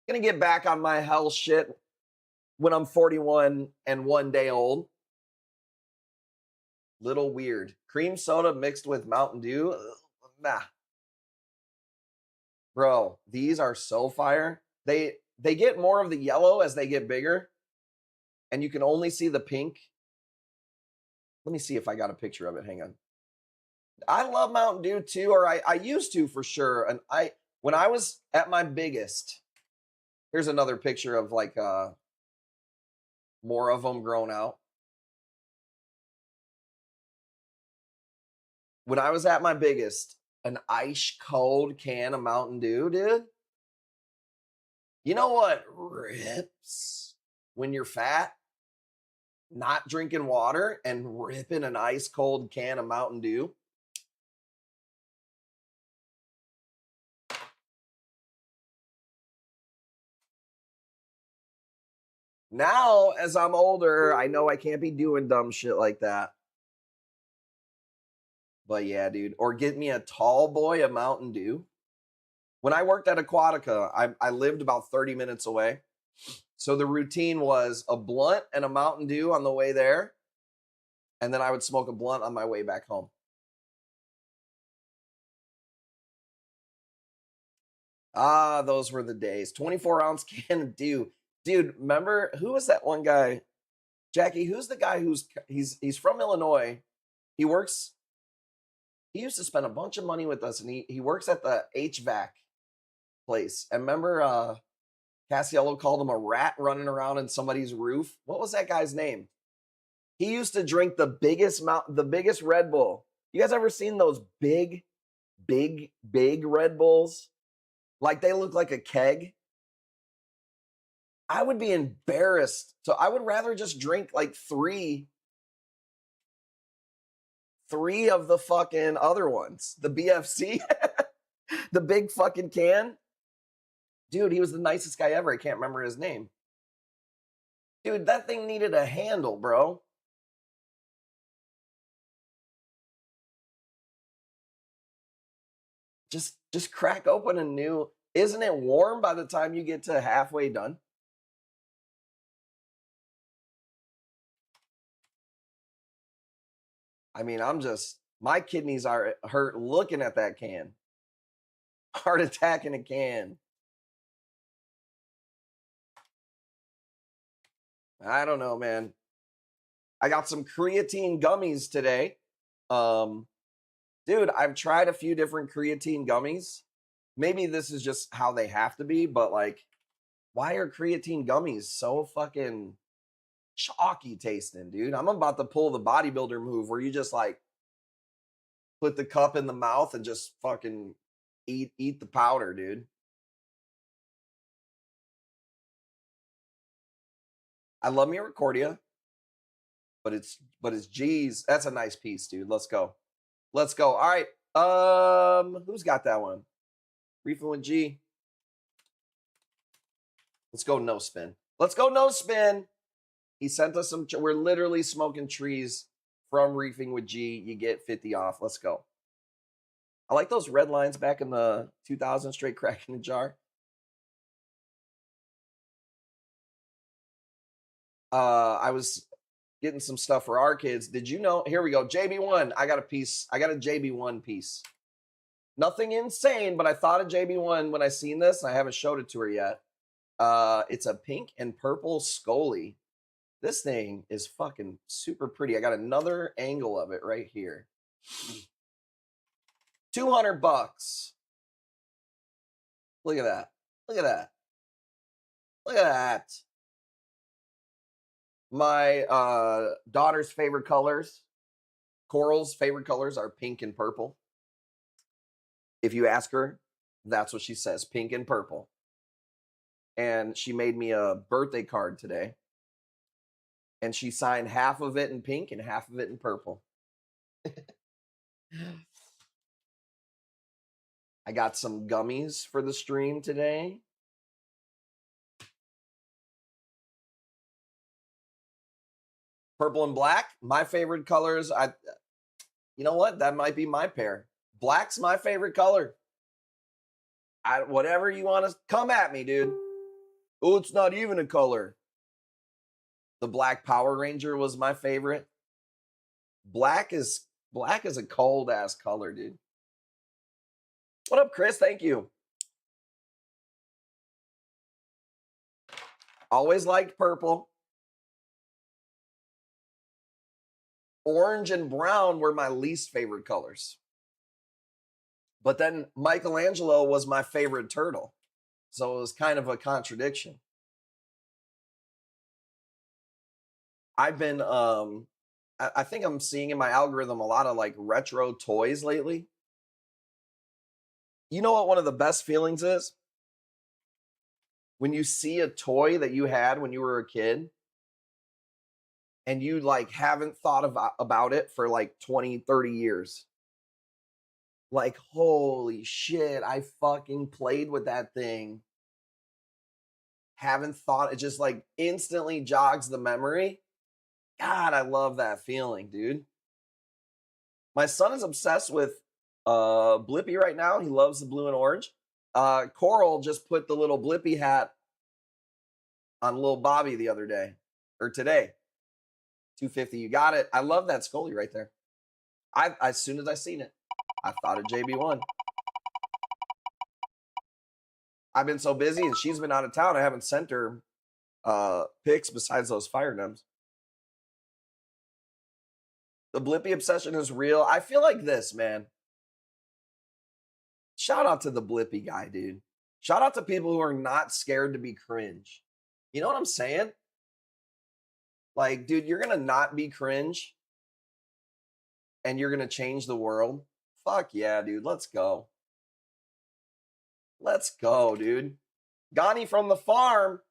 B: Going to get back on my hell shit when I'm 41 and 1 day old. Little weird. Cream soda mixed with Mountain Dew? Ugh, nah. Bro, these are so fire. They get more of the yellow as they get bigger. And you can only see the pink. Let me see if I got a picture of it. Hang on. I love Mountain Dew too, or I used to for sure. And when I was at my biggest, here's another picture of like more of them grown out. When I was at my biggest, an ice cold can of Mountain Dew, dude. You know what rips when you're fat? Not drinking water and ripping an ice cold can of Mountain Dew. Now, as I'm older, I know I can't be doing dumb shit like that. But yeah, dude. Or get me a tall boy a Mountain Dew. When I worked at Aquatica, I lived about 30 minutes away. So the routine was a blunt and a Mountain Dew on the way there. And then I would smoke a blunt on my way back home. Ah, those were the days. 24-ounce can of Dew. Dude, remember, who was that one guy? Jackie, who's the guy he's from Illinois? He used to spend a bunch of money with us, and he works at the HVAC place. And remember, Cassiello called him a rat running around in somebody's roof. What was that guy's name? He used to drink the biggest Red Bull. You guys ever seen those big Red Bulls? Like they look like a keg. I would be embarrassed. So I would rather just drink like three of the fucking other ones. The BFC, the big fucking can. Dude, he was the nicest guy ever. I can't remember his name. Dude, that thing needed a handle, bro. Just crack open a new. Isn't it warm by the time you get to halfway done? I mean, my kidneys are hurt looking at that can. Heart attack in a can. I don't know, man. I got some creatine gummies today. Dude, I've tried a few different creatine gummies. Maybe this is just how they have to be, but like, why are creatine gummies so fucking chalky tasting, dude? I'm about to pull the bodybuilder move where you just like put the cup in the mouth and just fucking eat the powder, dude. I love me a Recordia, but it's G's. That's a nice piece, dude. Let's go. All right. Who's got that one? Reefing with G. Let's go no spin. He sent us some. We're literally smoking trees from Reefing with G. You get 50 off. Let's go. I like those red lines back in the 2000 straight crack in the jar. I was getting some stuff for our kids. Did you know? Here we go. JB1. I got a piece. I got a JB1 piece. Nothing insane, but I thought of JB1 when I seen this. And I haven't showed it to her yet. It's a pink and purple Scully. This thing is fucking super pretty. I got another angle of it right here. $200. Look at that. Look at that. Look at that. My daughter's favorite colors, Coral's favorite colors are pink and purple. If you ask her, that's what she says, pink and purple. And she made me a birthday card today. And she signed half of it in pink and half of it in purple. I got some gummies for the stream today. Purple and black, my favorite colors. You know what? That might be my pair. Black's my favorite color. Whatever you want to come at me, dude. Oh, it's not even a color. The Black Power Ranger was my favorite. Black is a cold ass color, dude. What up, Chris? Thank you. Always liked purple. Orange and brown were my least favorite colors. But then Michelangelo was my favorite turtle. So it was kind of a contradiction. I've been, I think I'm seeing in my algorithm a lot of like retro toys lately. You know what one of the best feelings is? When you see a toy that you had when you were a kid and you like haven't thought about it for like 20, 30 years. Like, holy shit, I fucking played with that thing. Haven't thought, it just like instantly jogs the memory. God, I love that feeling, dude. My son is obsessed with Blippi right now. He loves the blue and orange. Coral just put the little Blippi hat on little Bobby the other day or today. $250. You got it. I love that Scully right there. As soon as I seen it, I thought of JB1. I've been so busy and she's been out of town. I haven't sent her pics besides those fire numbs. The Blippi obsession is real. I feel like this, man. Shout out to the Blippi guy, dude. Shout out to people who are not scared to be cringe. You know what I'm saying? Like, dude, you're going to not be cringe and you're going to change the world. Fuck yeah, dude. Let's go. Let's go, dude. Gani from the farm.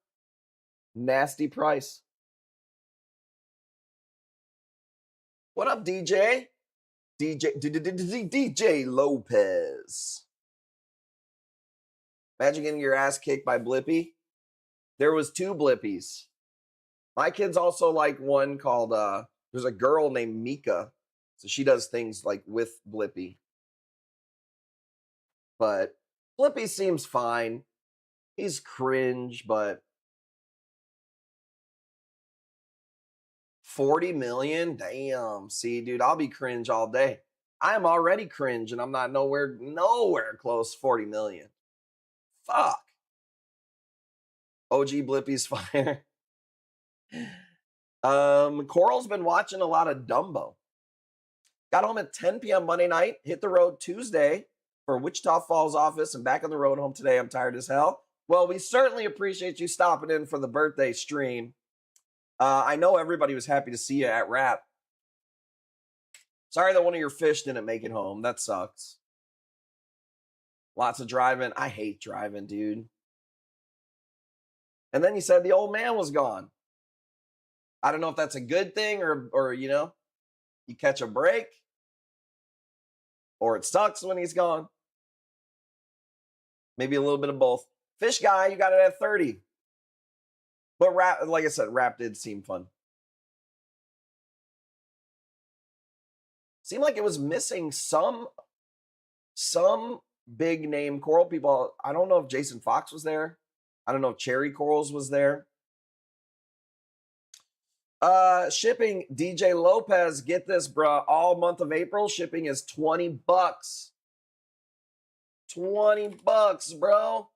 B: Nasty price. What up, DJ? DJ Lopez. Imagine getting your ass kicked by Blippi. There was 2 Blippies. My kids also like one called, there's a girl named Mika. So she does things like with Blippi. But Blippi seems fine. He's cringe, but 40 million? Damn. See, dude, I'll be cringe all day. I am already cringe and I'm not nowhere close 40 million. Fuck. OG Blippi's fire. Coral's been watching a lot of Dumbo. Got home at 10 p.m. Monday night, hit the road Tuesday for Wichita Falls office and back on the road home today. I'm tired as hell. Well, we certainly appreciate you stopping in for the birthday stream. I know everybody was happy to see you at Rap. Sorry that one of your fish didn't make it home. That sucks. Lots of driving. I hate driving, dude. And then you said the old man was gone. I don't know if that's a good thing or you know, you catch a break or it sucks when he's gone. Maybe a little bit of both. Fish guy, you got it at 30. But Rap, like I said, Rap did seem fun. Seemed like it was missing some big name Coral people. I don't know if Jason Fox was there. I don't know if Cherry Corals was there. Shipping, DJ Lopez, get this, bruh. All month of April, shipping is $20. $20, bro.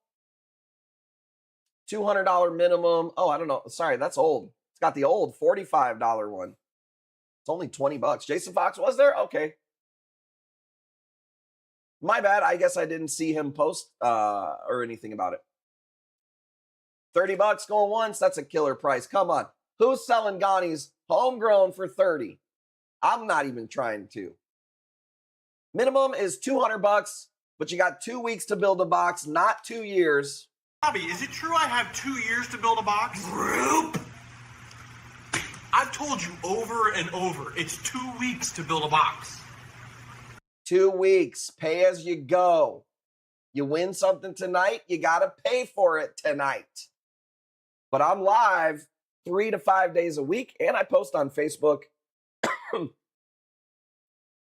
B: $200 minimum. Oh, I don't know. Sorry, that's old. It's got the old $45 one. It's only $20. Jason Fox was there? Okay. My bad. I guess I didn't see him post or anything about it. $30 going once. That's a killer price. Come on. Who's selling Gani's homegrown for 30? I'm not even trying to. Minimum is $200, but you got 2 weeks to build a box, not 2 years.
C: Bobby, is it true I have 2 years to build a box? Group! I've told you over and over, it's 2 weeks to build a box.
B: 2 weeks. Pay as you go. You win something tonight, you got to pay for it tonight. But I'm live 3 to 5 days a week, and I post on Facebook.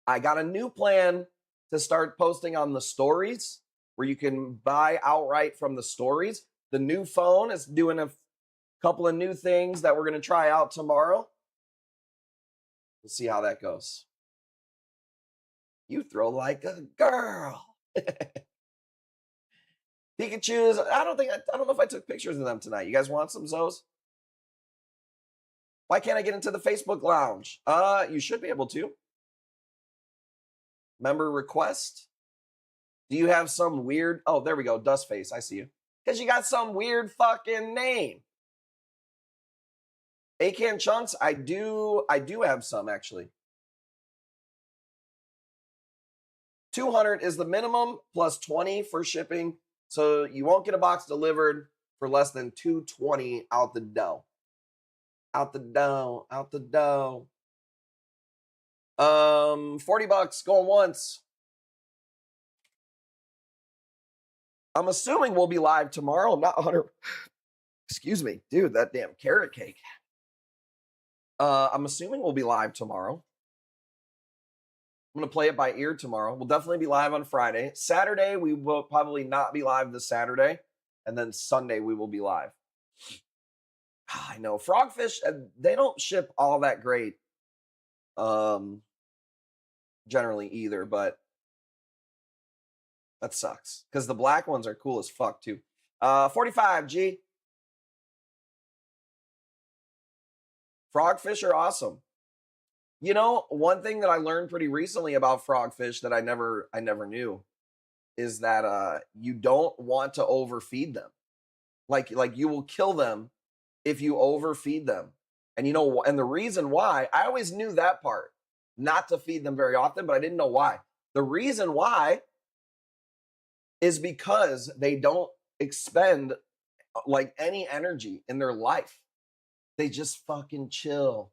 B: I got a new plan to start posting on the stories where you can buy outright from the stories. The new phone is doing a couple of new things that we're going to try out tomorrow. We'll see how that goes. You throw like a girl. Pikachu's, I don't know if I took pictures of them tonight. You guys want some Zoes? Why can't I get into the Facebook lounge? You should be able to. Member request. Do you have some weird, oh, there we go, Dustface, I see you. Because you got some weird fucking name. Acan Chunks, I do have some actually. 200 is the minimum plus 20 for shipping. So you won't get a box delivered for less than 220 out the dough. Out the dough, out the dough. $40 going once. I'm assuming we'll be live tomorrow. I'm not 100. Excuse me, dude, that damn carrot cake. I'm assuming we'll be live tomorrow. I'm going to play it by ear tomorrow. We'll definitely be live on Friday. Saturday, we will probably not be live this Saturday. And then Sunday, we will be live. I know. Frogfish, they don't ship all that great generally either, but that sucks. Because the black ones are cool as fuck, too. 45, G. Frogfish are awesome. You know, one thing that I learned pretty recently about frogfish that I never knew is that you don't want to overfeed them. Like you will kill them if you overfeed them. And you know, and the reason why, I always knew that part, not to feed them very often, but I didn't know why. The reason why is because they don't expend like any energy in their life. They just fucking chill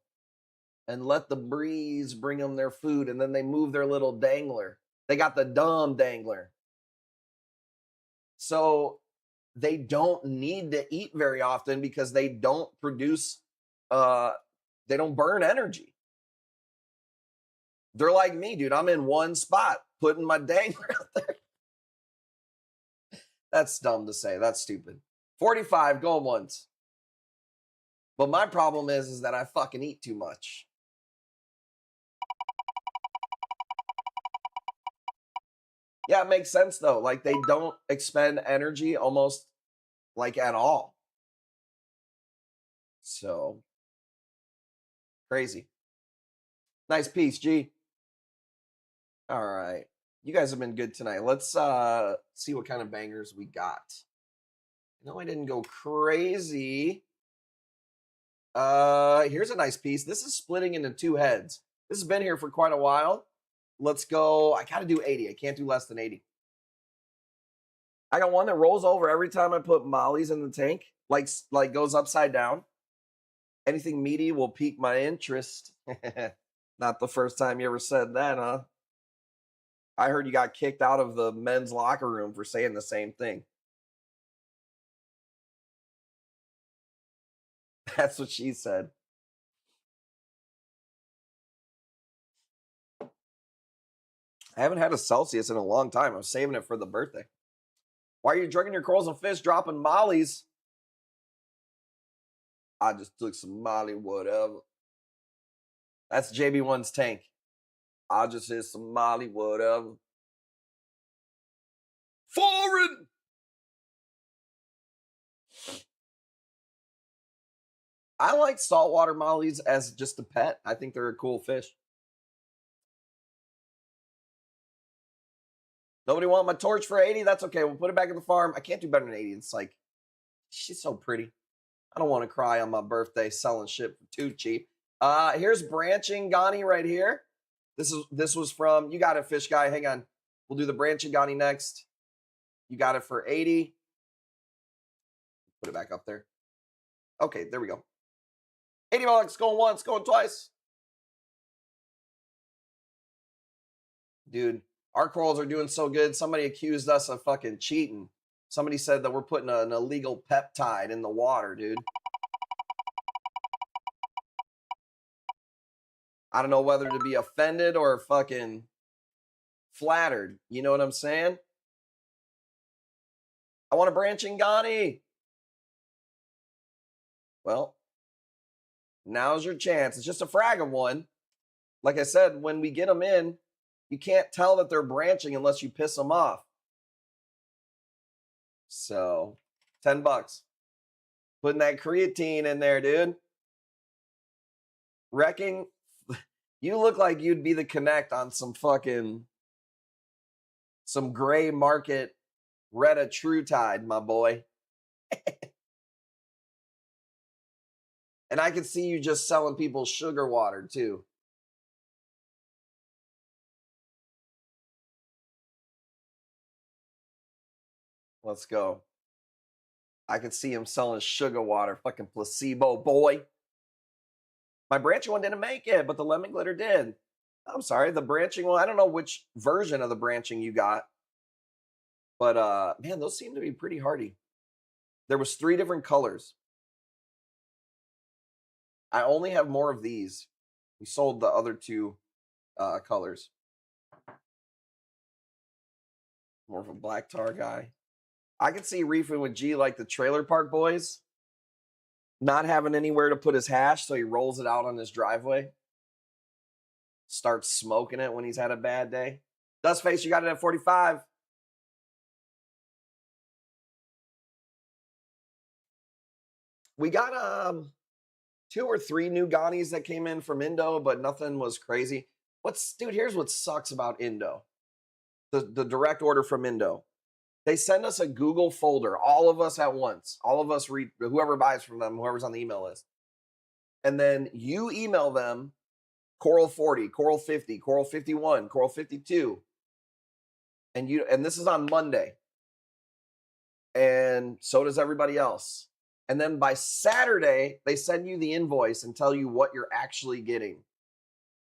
B: and let the breeze bring them their food, and then they move their little dangler. They got the dumb dangler. So they don't need to eat very often because they don't produce, they don't burn energy. They're like me, dude. I'm in one spot, putting my dangler out there. That's dumb to say. That's stupid. 45, going once. But my problem is that I fucking eat too much. Yeah, it makes sense though. Like they don't expend energy almost like at all. So crazy. Nice piece, G. All right. You guys have been good tonight. Let's see what kind of bangers we got. No, I didn't go crazy. Here's a nice piece. This is splitting into two heads. This has been here for quite a while. Let's go. I gotta do 80. I can't do less than 80. I got one that rolls over every time I put mollies in the tank, like goes upside down. Anything meaty will pique my interest. Not the first time you ever said that, huh? I heard you got kicked out of the men's locker room for saying the same thing. That's what she said. I haven't had a Celsius in a long time. I was saving it for the birthday. Why are you drinking your corals and fish, dropping mollies? I just took some molly, whatever. That's JB1's tank. I just hit some molly, whatever. Foreign! I like saltwater mollies as just a pet. I think they're a cool fish. Nobody want my torch for 80? That's okay. We'll put it back in the farm. I can't do better than 80. It's like, she's so pretty. I don't want to cry on my birthday selling shit for too cheap. Here's branching Ghani right here. This was from, you got it, fish guy. Hang on. We'll do the branching Ghani next. You got it for 80. Put it back up there. Okay, there we go. $80 going once, going twice. Dude, our corals are doing so good. Somebody accused us of fucking cheating. Somebody said that we're putting an illegal peptide in the water, dude. I don't know whether to be offended or fucking flattered. You know what I'm saying? I want a branching Ghani. Well, now's your chance. It's just a frag of one. Like I said, when we get them in, you can't tell that they're branching unless you piss them off. So, $10. Putting that creatine in there, dude. Wrecking. You look like you'd be the connect on some gray market Retta True Tide, my boy. And I could see you just selling people sugar water, too. Let's go. I could see him selling sugar water. Fucking placebo, boy. My branching one didn't make it, but the lemon glitter did. I'm sorry, the branching one, I don't know which version of the branching you got. But, man, those seem to be pretty hardy. There was 3 different colors. I only have more of these. We sold the other 2 colors. More of a black tar guy. I could see reefing with G like the Trailer Park Boys. Not having anywhere to put his hash, so he rolls it out on his driveway. Starts smoking it when he's had a bad day. Dustface, you got it at 45. We got 2 or 3 new Ganis that came in from Indo, but nothing was crazy. Dude, here's what sucks about Indo. The direct order from Indo. They send us a Google folder, all of us at once. All of us read, whoever buys from them, whoever's on the email list. And then you email them Coral 40, Coral 50, Coral 51, Coral 52. And this is on Monday. And so does everybody else. And then by Saturday, they send you the invoice and tell you what you're actually getting.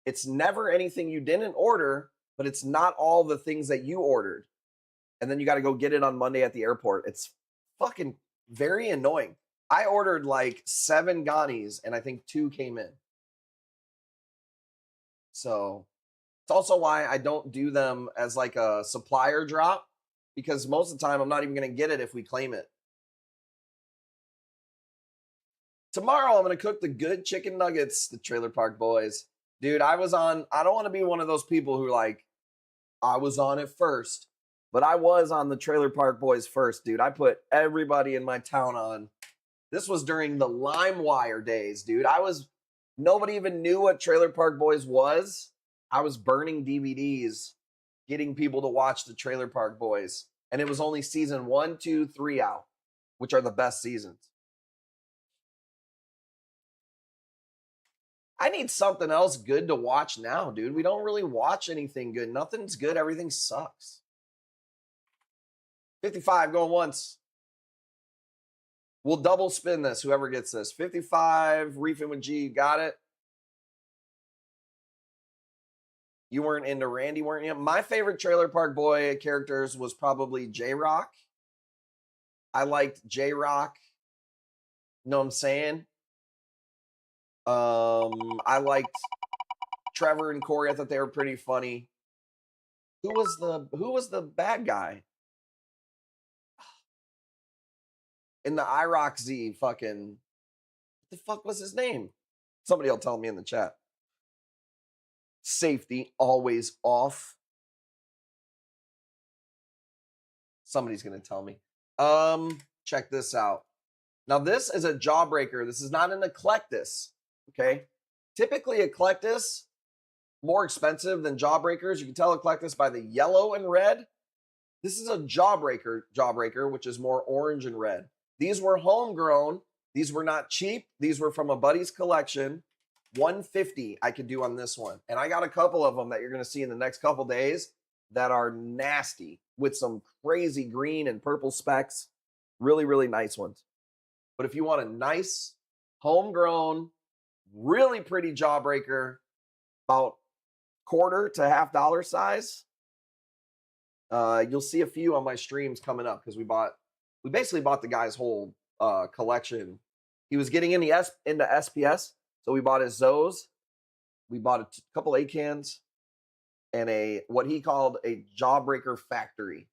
B: It's never anything you didn't order, but it's not all the things that you ordered. And then you got to go get it on Monday at the airport. It's fucking very annoying. I ordered like 7 Ganis and I think 2 came in. So it's also why I don't do them as like a supplier drop, because most of the time I'm not even going to get it if we claim it. Tomorrow I'm going to cook the good chicken nuggets, the Trailer Park Boys. Dude, I don't want to be one of those people who like, I was on it first. But I was on the Trailer Park Boys first, dude. I put everybody in my town on. This was during the LimeWire days, dude. Nobody even knew what Trailer Park Boys was. I was burning DVDs, getting people to watch the Trailer Park Boys. And it was only season 1, 2, 3 out, which are the best seasons. I need something else good to watch now, dude. We don't really watch anything good. Nothing's good. Everything sucks. 55 going once. We'll double spin this, whoever gets this. 55, reefing with G, you got it. You weren't into Randy, weren't you? My favorite Trailer Park Boy characters was probably J-Rock. I liked J-Rock. You know what I'm saying? I liked Trevor and Corey. I thought they were pretty funny. Who was the bad guy? In the IROC Z fucking, what the fuck was his name? Somebody will tell me in the chat. Safety always off. Somebody's going to tell me. Check this out. Now this is a jawbreaker. This is not an eclectus, okay? Typically eclectus, more expensive than jawbreakers. You can tell eclectus by the yellow and red. This is a jawbreaker, which is more orange and red. These were homegrown. These were not cheap. These were from a buddy's collection. $150 I could do on this one. And I got a couple of them that you're going to see in the next couple days that are nasty with some crazy green and purple specks. Really, really nice ones. But if you want a nice, homegrown, really pretty jawbreaker, about quarter to $50 size, you'll see a few on my streams coming up because we basically bought the guy's whole collection. He was getting into SPS, so we bought his Zoes. We bought a couple A-cans and what he called a jawbreaker factory.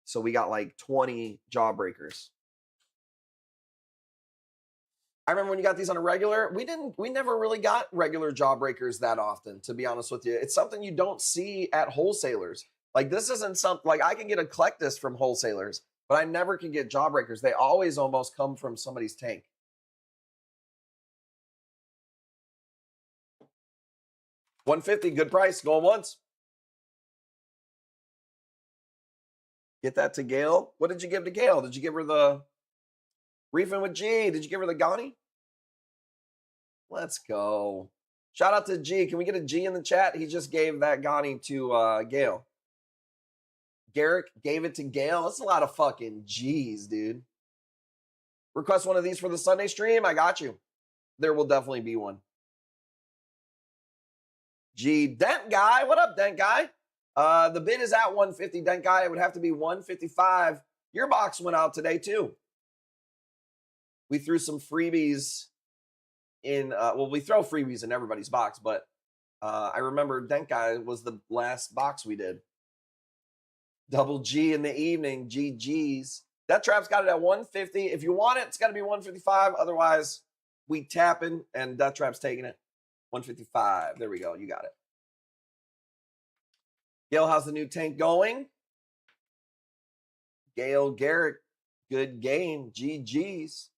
B: So we got like 20 jawbreakers. I remember when you got these on a regular, we never really got regular jawbreakers that often, to be honest with you. It's something you don't see at wholesalers. Like this isn't something, like I can get eclectus from wholesalers, but I never can get jawbreakers. They always almost come from somebody's tank. $150, good price, going once. Get that to Gail. What did you give to Gail? Did you give her the reefing with G? Did you give her the Gani? Let's go. Shout out to G. Can we get a G in the chat? He just gave that Gani to Gail. Garrick gave it to Gail. That's a lot of fucking G's, dude. Request one of these for the Sunday stream. I got you. There will definitely be one. G, Dent Guy. What up, Dent Guy? The bid is at $150, Dent Guy. It would have to be $155. Your box went out today, too. We threw some freebies in, well, we throw freebies in everybody's box, but I remember Dent Guy was the last box we did. Double G in the evening. GG's. That Trap's got it at 150. If you want it, it's got to be 155. Otherwise, we tapping and Death Trap's taking it. 155. There we go. You got it. Gail, how's the new tank going? Gail Garrett, good game. GG's.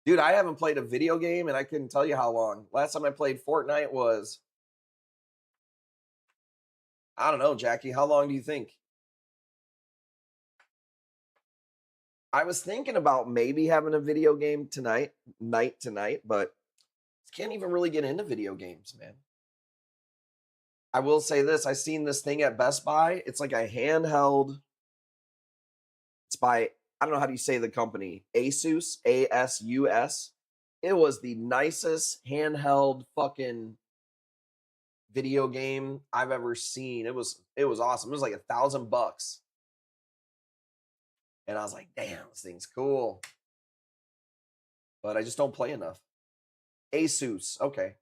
B: Dude, I haven't played a video game and I couldn't tell you how long. Last time I played Fortnite was, I don't know, Jackie. How long do you think? I was thinking about maybe having a video game tonight, but can't even really get into video games, man. I will say this. I seen this thing at Best Buy. It's like a handheld. It's by, I don't know how do you say the company, Asus, A-S-U-S. It was the nicest handheld fucking video game I've ever seen. It was awesome. It was like $1,000. And I was like, damn, this thing's cool. But I just don't play enough. Asus, okay.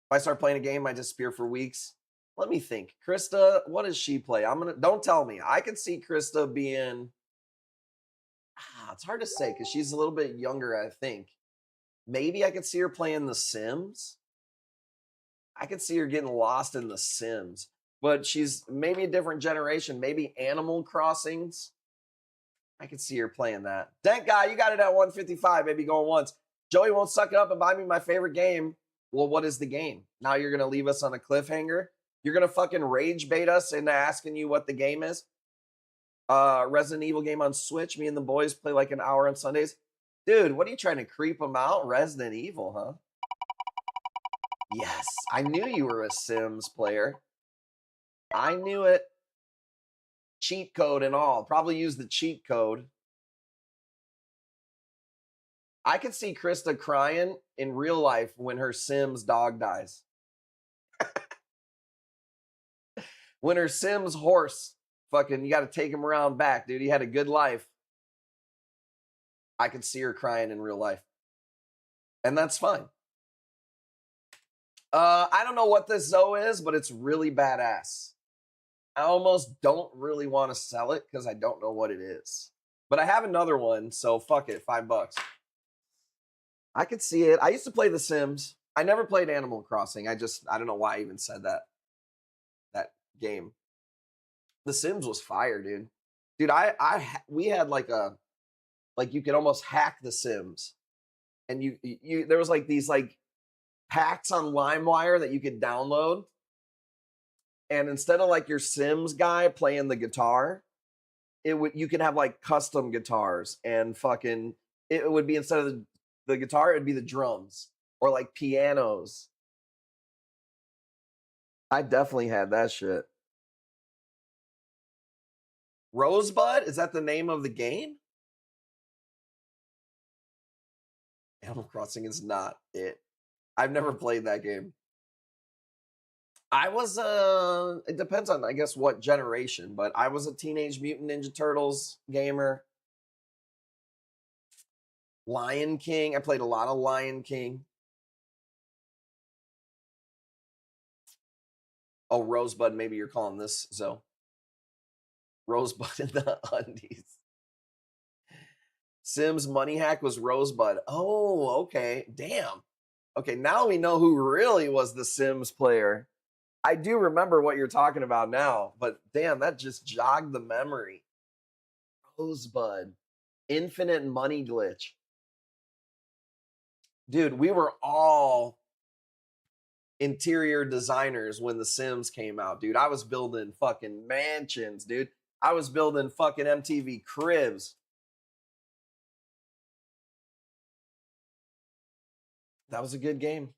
B: If I start playing a game, I disappear for weeks. Let me think. Krista, what does she play? Don't tell me. I could see Krista being, it's hard to say because she's a little bit younger, I think. Maybe I could see her playing The Sims. I could see her getting lost in The Sims. But she's maybe a different generation. Maybe Animal Crossings. I could see her playing that. Thank God you got it at 155, baby, going once. Joey won't suck it up and buy me my favorite game. Well, what is the game? Now you're going to leave us on a cliffhanger? You're going to fucking rage bait us into asking you what the game is? Resident Evil game on Switch. Me and the boys play like an hour on Sundays. Dude, what are you trying to creep them out? Resident Evil, huh? Yes, I knew you were a Sims player. I knew it. Cheat code and all. Probably use the cheat code. I could see Krista crying in real life when her Sims dog dies. When her Sims horse, fucking, you got to take him around back, dude. He had a good life. I could see her crying in real life. And that's fine. I don't know what this Zoe is, but it's really badass. I almost don't really want to sell it because I don't know what it is. But I have another one, so fuck it, $5. I could see it. I used to play The Sims. I never played Animal Crossing. I don't know why I even said that game. The Sims was fire, dude. Dude, we had like you could almost hack The Sims. And you there was like these like packs on LimeWire that you could download. And instead of like your Sims guy playing the guitar, you could have like custom guitars and fucking it would be instead of the guitar, it'd be the drums or like pianos. I definitely had that shit. Rosebud? Is that the name of the game? Animal Crossing is not it. I've never played that game. I was it depends on I guess what generation, but I was a Teenage Mutant Ninja Turtles gamer. Lion King. I played a lot of Lion King. Oh, Rosebud, maybe you're calling this, Zoe. Rosebud in the undies. Sims Money Hack was Rosebud. Oh, okay. Damn. Okay, now we know who really was the Sims player. I do remember what you're talking about now, but damn, that just jogged the memory. Rosebud. Infinite Money Glitch. Dude, we were all interior designers when The Sims came out, dude. I was building fucking mansions, dude. I was building fucking MTV cribs. That was a good game.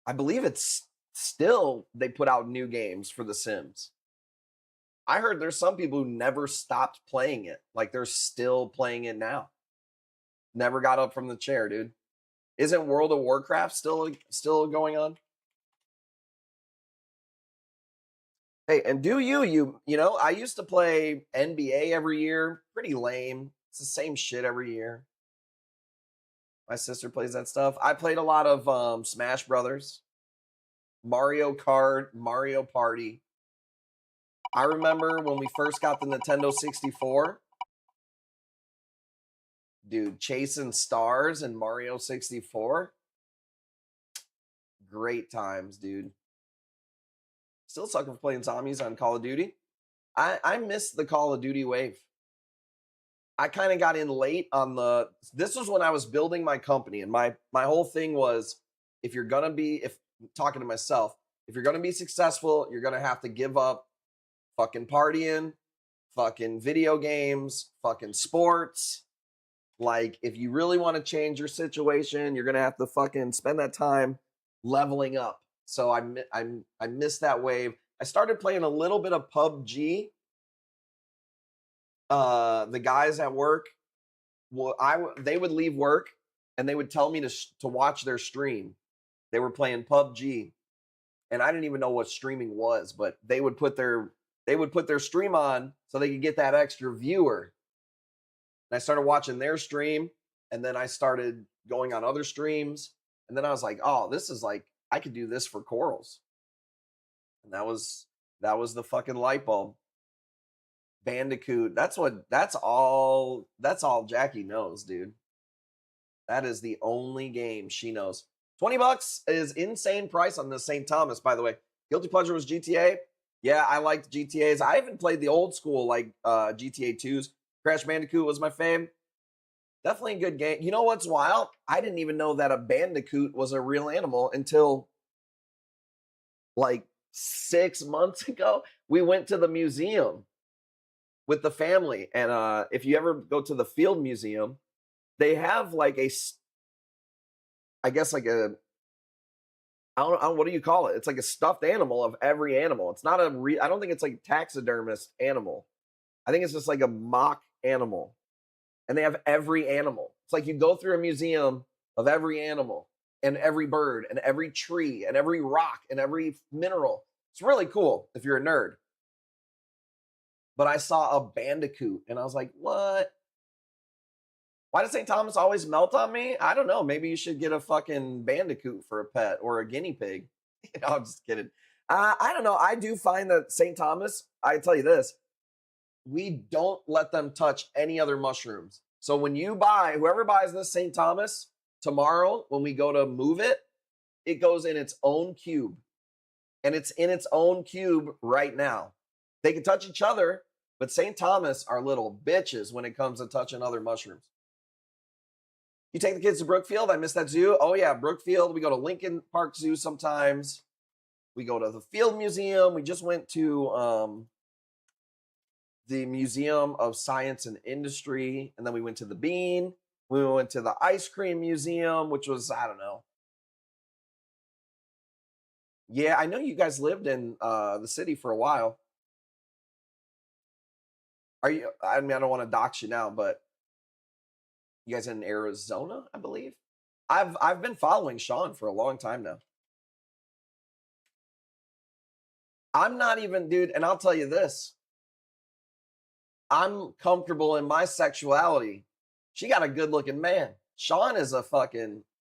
B: I believe it's still, they put out new games for The Sims. I heard there's some people who never stopped playing it. Like they're still playing it now. Never got up from the chair, dude. Isn't World of Warcraft still going on? Hey, and you know, I used to play NBA every year. Pretty lame. It's the same shit every year. My sister plays that stuff. I played a lot of Smash Brothers, Mario Kart, Mario Party. I remember when we first got the Nintendo 64. Dude, chasing stars in Mario 64. Great times, dude. Still sucking for playing zombies on Call of Duty. I miss the Call of Duty wave. I kind of got in late on this was when I was building my company, and my whole thing was, if talking to myself, if you're gonna be successful, you're gonna have to give up fucking partying, fucking video games, fucking sports. Like, if you really want to change your situation, you're gonna have to fucking spend that time leveling up. So I missed that wave. I started playing a little bit of PUBG. The guys at work, they would leave work and they would tell me to watch their stream. They were playing PUBG, and I didn't even know what streaming was, but they would put their stream on so they could get that extra viewer. And I started watching their stream, and then I started going on other streams, and then I was like, oh, this is like, I could do this for corals. And that was the fucking light bulb. Bandicoot. That's all Jackie knows, dude. That is the only game she knows. $20 is insane price on the St. Thomas, by the way. Guilty pleasure was GTA. Yeah, I liked GTAs. I even played the old school, like GTA 2s. Crash Bandicoot was my fave. Definitely a good game. You know what's wild? I didn't even know that a bandicoot was a real animal until like 6 months ago. We went to the museum with the family, and if you ever go to the Field Museum, they have like I guess like a, I don't know, what do you call it? It's like a stuffed animal of every animal. It's not I don't think it's like taxidermist animal. I think it's just like a mock animal, and they have every animal. It's like you go through a museum of every animal and every bird and every tree and every rock and every mineral. It's really cool if you're a nerd. But I saw a bandicoot and I was like, what? Why does St. Thomas always melt on me? I don't know. Maybe you should get a fucking bandicoot for a pet or a guinea pig. I'm just kidding. I don't know. I do find that St. Thomas, I tell you this, we don't let them touch any other mushrooms. So when whoever buys this St. Thomas tomorrow, when we go to move it, it goes in its own cube. And it's in its own cube right now. They can touch each other, but St. Thomas are little bitches when it comes to touching other mushrooms. You take the kids to Brookfield? I miss that zoo. Oh yeah, Brookfield. We go to Lincoln Park Zoo sometimes. We go to the Field Museum. We just went to the Museum of Science and Industry, and then we went to the Bean. We went to the Ice Cream Museum, which was, I don't know. Yeah, I know you guys lived in the city for a while. I mean, I don't want to dox you now, but you guys in Arizona, I believe. I've been following Sean for a long time now. I'm not even, dude, and I'll tell you this. I'm comfortable in my sexuality. She got a good-looking man. Sean is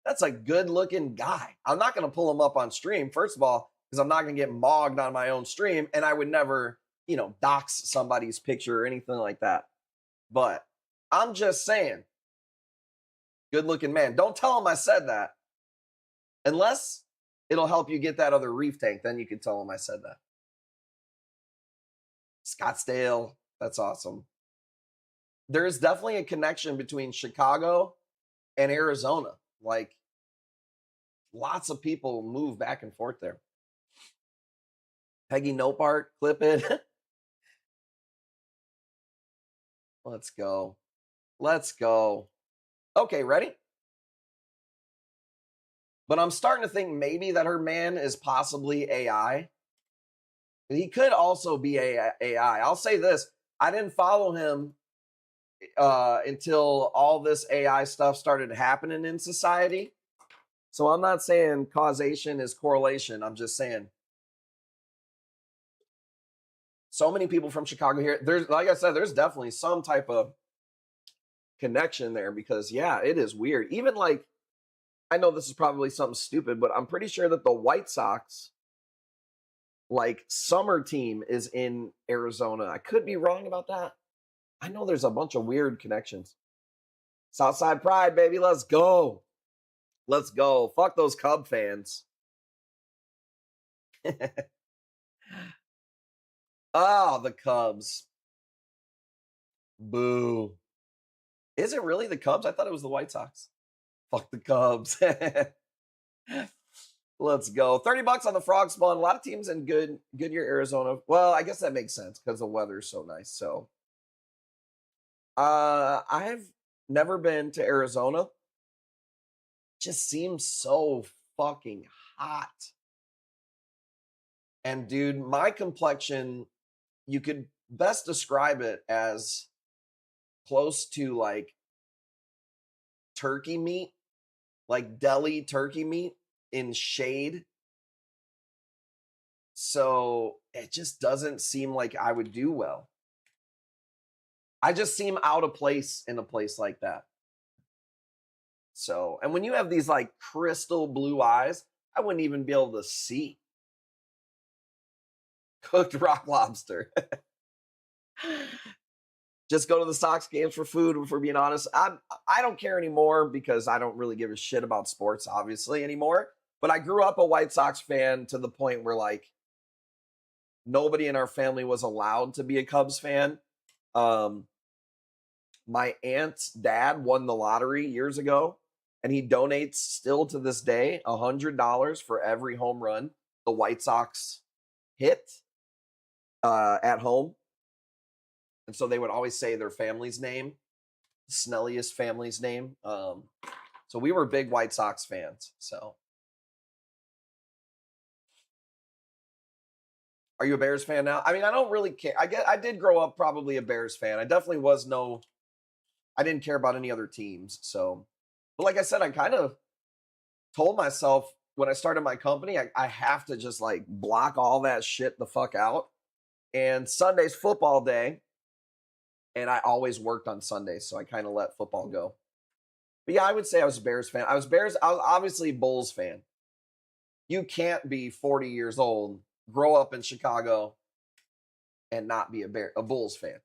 B: that's a good-looking guy. I'm not going to pull him up on stream, first of all, because I'm not going to get mogged on my own stream, and I would never, dox somebody's picture or anything like that. But I'm just saying, good-looking man. Don't tell him I said that. Unless it'll help you get that other reef tank, then you can tell him I said that. Scottsdale, that's awesome. There is definitely a connection between Chicago and Arizona. Like, lots of people move back and forth there. Peggy Nopart, clip it. Let's go. Let's go. Okay, ready? But I'm starting to think maybe that her man is possibly AI. He could also be AI. I'll say this. I didn't follow him until all this AI stuff started happening in society. So I'm not saying causation is correlation. I'm just saying so many people from Chicago here. There's, like I said, there's definitely some type of connection there because, yeah, it is weird. Even like, I know this is probably something stupid, but I'm pretty sure that the White Sox like summer team is in Arizona. I could be wrong about that. I know there's a bunch of weird connections. Southside Pride, baby, let's go. Let's go. Fuck those Cub fans. Oh, the Cubs. Boo. Is it really the Cubs? I thought it was the White Sox. Fuck the Cubs. Let's go. 30 bucks on the frog spawn. A lot of teams in Goodyear, Arizona. Well, I guess that makes sense because the weather's so nice. So I've never been to Arizona. Just seems so fucking hot. And dude, my complexion, you could best describe it as close to like turkey meat, like deli turkey meat in shade. So it just doesn't seem like I would do well. I just seem out of place in a place like that. So, and when you have these like crystal blue eyes, I wouldn't even be able to see. Cooked rock lobster. Just go to the Sox games for food, if we're being honest. I don't care anymore because I don't really give a shit about sports, obviously, anymore. But I grew up a White Sox fan to the point where, like, nobody in our family was allowed to be a Cubs fan. My aunt's dad won the lottery years ago, and he donates still to this day $100 for every home run the White Sox hit at home. And so they would always say their family's name, Snelliest family's name. So we were big White Sox fans. So, are you a Bears fan now? I mean, I don't really care. I did grow up probably a Bears fan. I definitely was I didn't care about any other teams. So, but like I said, I kind of told myself when I started my company, I have to just like block all that shit the fuck out. And Sunday's football day. And I always worked on Sundays, so I kind of let football go. But yeah, I would say I was a Bears fan. I was obviously a Bulls fan. You can't be 40 years old, grow up in Chicago, and not be a Bulls fan.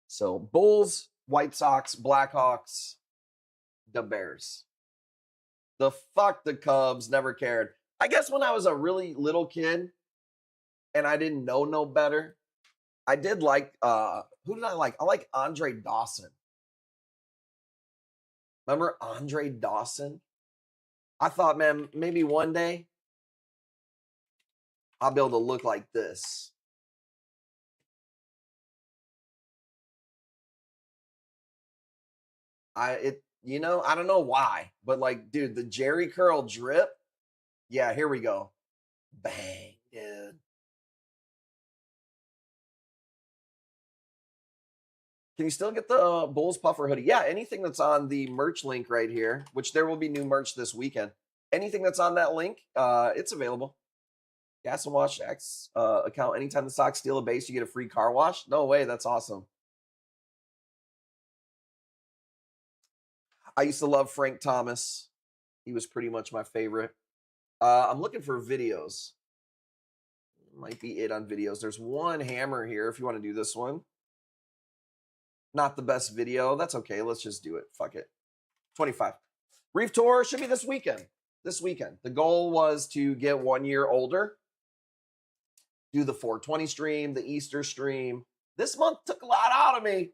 B: So Bulls, White Sox, Blackhawks, the Bears. The fuck the Cubs, never cared. I guess when I was a really little kid and I didn't know no better, I did like, who did I like? I like Andre Dawson. Remember Andre Dawson? I thought, man, maybe one day I'll be able to look like this. I don't know why, but like, dude, the Jerry curl drip. Yeah, here we go. Bang, dude. Can you still get the Bulls puffer hoodie? Yeah, anything that's on the merch link right here, which there will be new merch this weekend. Anything that's on that link, it's available. Gas and Wash X account. Anytime the Sox steal a base, you get a free car wash. No way, that's awesome. I used to love Frank Thomas. He was pretty much my favorite. I'm looking for videos. Might be it on videos. There's one hammer here if you want to do this one. Not the best video. That's okay. Let's just do it. Fuck it. 25. Reef Tour should be this weekend. This weekend. The goal was to get 1 year older. Do the 420 stream, the Easter stream. This month took a lot out of me.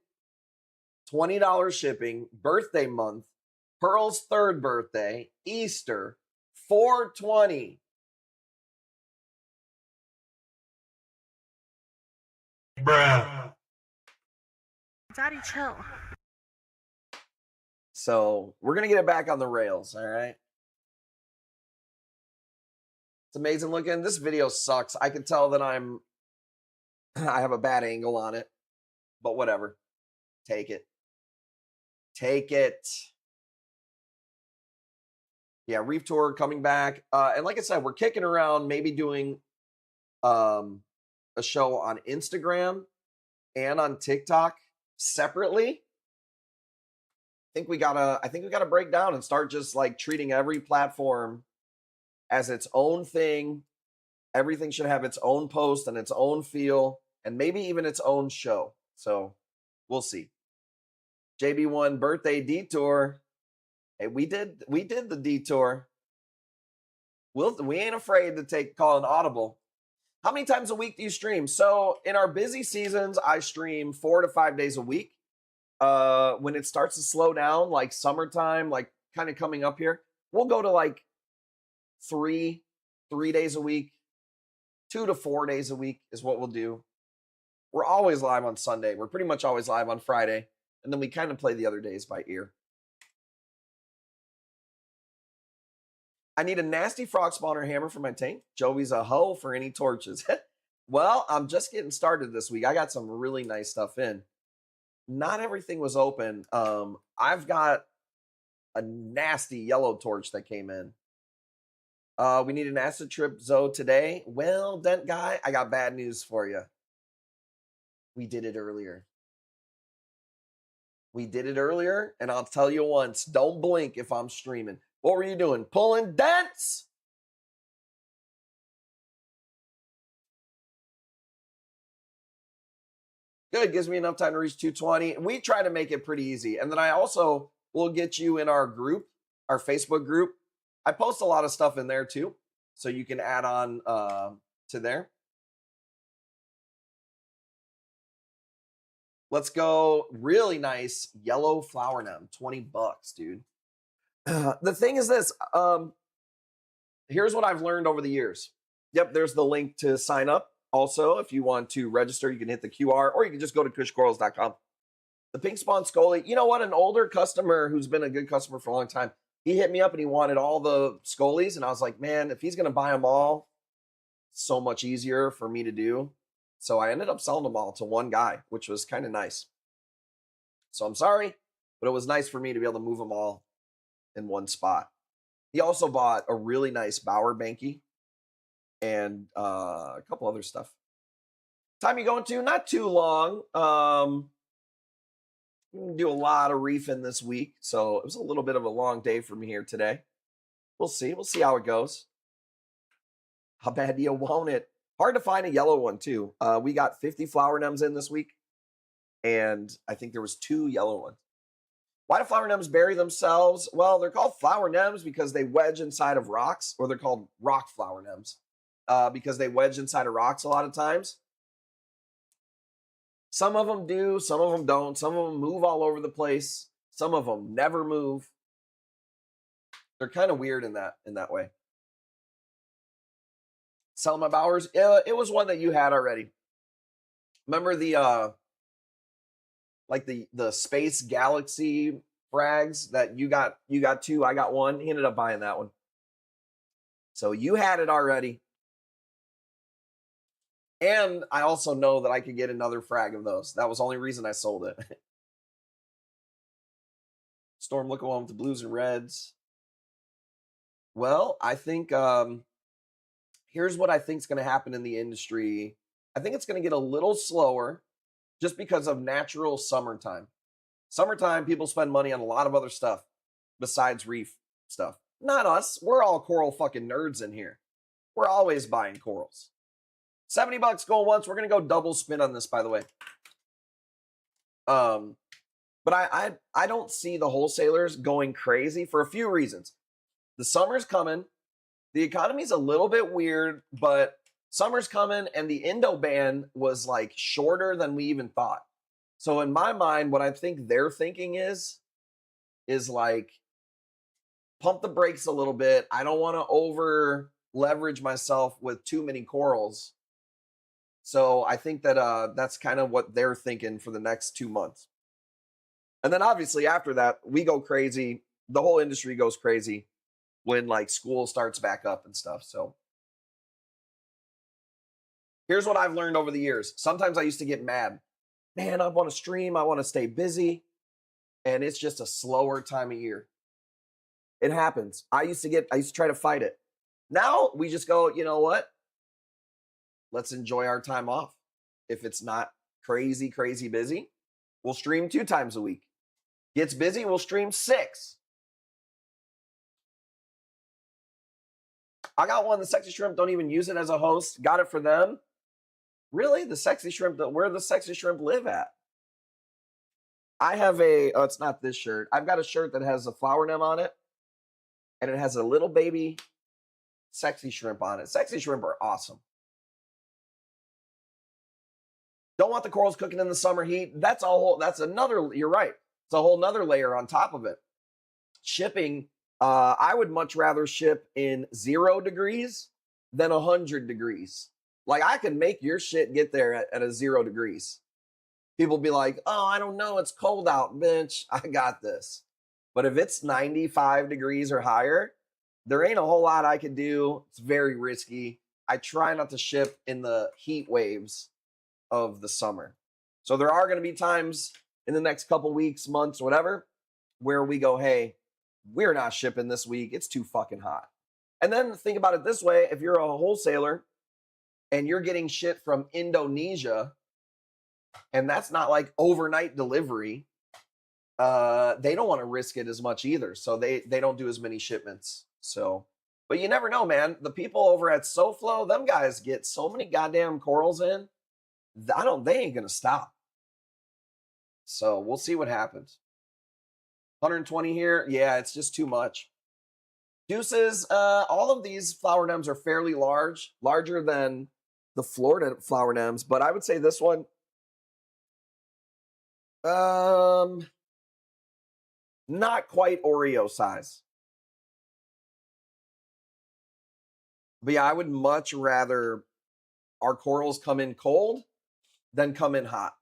B: $20 shipping, birthday month, Pearl's 3rd birthday, Easter, 420.
C: Bruh.
D: Daddy, chill.
B: So we're going to get it back on the rails, all right? It's amazing looking. This video sucks. I can tell that I have a bad angle on it, but whatever. Take it. Take it. Yeah, Reef Tour coming back. And like I said, we're kicking around maybe doing a show on Instagram and on TikTok separately. I think we gotta break down and start just like treating every platform as its own thing Everything should have its own post and its own feel and maybe even its own show. So we'll see. JB1 birthday detour. Hey, we did the detour. We ain't afraid to call an audible. How many times a week do you stream? So in our busy seasons, I stream 4 to 5 days a week. When it starts to slow down, like summertime, like kind of coming up here, we'll go to like 3 days a week. 2 to 4 days a week is what we'll do. We're always live on Sunday. We're pretty much always live on Friday. And then we kind of play the other days by ear. I need a nasty frog spawner hammer for my tank. Joey's a hoe for any torches. Well, I'm just getting started this week. I got some really nice stuff in. Not everything was open. I've got a nasty yellow torch that came in. We need an acid trip Zoe today. Well, Dent Guy, I got bad news for you. We did it earlier. And I'll tell you once, don't blink if I'm streaming. What were you doing? Pulling dents? Good, gives me enough time to reach 220. We try to make it pretty easy. And then I also will get you in our group, our Facebook group. I post a lot of stuff in there too. So you can add on to there. Let's go. Really nice yellow flower nem, $20, dude. The thing is this. Here's what I've learned over the years. Yep, there's the link to sign up. Also, if you want to register, you can hit the QR, or you can just go to kushcorals.com. The pink spawn Scully. You know what? An older customer who's been a good customer for a long time, he hit me up and he wanted all the Scullies, and I was like, man, if he's gonna buy them all, so much easier for me to do. So I ended up selling them all to one guy, which was kind of nice. So I'm sorry, but it was nice for me to be able to move them all in one spot. He also bought a really nice Bauer Banky and a couple other stuff. Time you going to? Not too long. Do a lot of reefing this week, so it was a little bit of a long day for me here today. We'll see. We'll see how it goes. How bad do you want it? Hard to find a yellow one too. We got 50 flower nems in this week, and I think there was 2 yellow ones. Why do flower nems bury themselves? Well, they're called flower nems because they wedge inside of rocks, or they're called rock flower nems because they wedge inside of rocks a lot of times. Some of them do, some of them don't. Some of them move all over the place. Some of them never move. They're kind of weird in that way. Selma Bowers, it was one that you had already. Remember the like the space galaxy frags that you got 2, I got 1. He ended up buying that one. So you had it already. And I also know that I could get another frag of those. That was the only reason I sold it. Storm look along with the blues and reds. Well, I think here's what I think is going to happen in the industry. I think it's going to get a little slower just because of natural summertime. Summertime, people spend money on a lot of other stuff besides reef stuff. Not us. We're all coral fucking nerds in here. We're always buying corals. $70 going once. We're going to go double spin on this, by the way. But I don't see the wholesalers going crazy for a few reasons. The summer's coming. The economy's a little bit weird, but summer's coming, and the Indo ban was like shorter than we even thought. So in my mind, what I think they're thinking is like, pump the brakes a little bit. I don't want to over leverage myself with too many corals. So I think that that's kind of what they're thinking for the next 2 months. And then obviously after that, we go crazy. The whole industry goes crazy when like school starts back up and stuff. So here's what I've learned over the years. Sometimes I used to get mad. Man, I want to stream. I want to stay busy. And it's just a slower time of year. It happens. I used to try to fight it. Now we just go, you know what? Let's enjoy our time off. If it's not crazy, crazy busy, we'll stream 2 times a week. Gets busy, we'll stream 6. I got one. The Sexy Shrimp don't even use it as a host. Got it for them. Really? The Sexy Shrimp, where the Sexy Shrimp live at? I have oh, it's not this shirt. I've got a shirt that has a flower nymph on it, and it has a little baby Sexy Shrimp on it. Sexy Shrimp are awesome. Don't want the corals cooking in the summer heat. That's another, you're right. It's a whole nother layer on top of it. Shipping, I would much rather ship in 0 degrees than 100 degrees. Like, I can make your shit get there at a 0 degrees. People be like, oh, I don't know, it's cold out, bitch. I got this. But if it's 95 degrees or higher, there ain't a whole lot I could do. It's very risky. I try not to ship in the heat waves of the summer. So there are going to be times in the next couple weeks, months, whatever, where we go, hey, we're not shipping this week. It's too fucking hot. And then think about it this way. If you're a wholesaler and you're getting shit from Indonesia, and that's not like overnight delivery, they don't want to risk it as much either. So they don't do as many shipments. So, but you never know, man. The people over at SoFlo, them guys get so many goddamn corals in. They ain't gonna stop. So we'll see what happens. 120 here. Yeah, it's just too much. Deuces, all of these flower nymph are fairly large, larger than the Florida flower nymph, but I would say this one, not quite Oreo size. But yeah, I would much rather our corals come in cold than come in hot.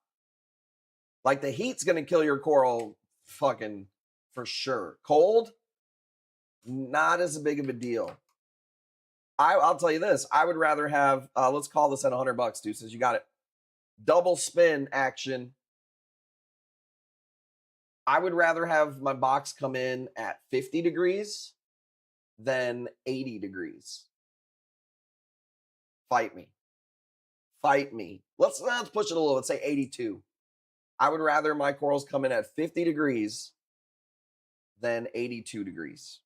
B: Like, the heat's going to kill your coral fucking for sure. Cold, not as big of a deal. I'll tell you this. I would rather have, let's call this at $100, Deuces. You got it. Double spin action. I would rather have my box come in at 50 degrees than 80 degrees. Fight me. Fight me. Let's push it a little. Let's say 82. I would rather my corals come in at 50 degrees than 82 degrees.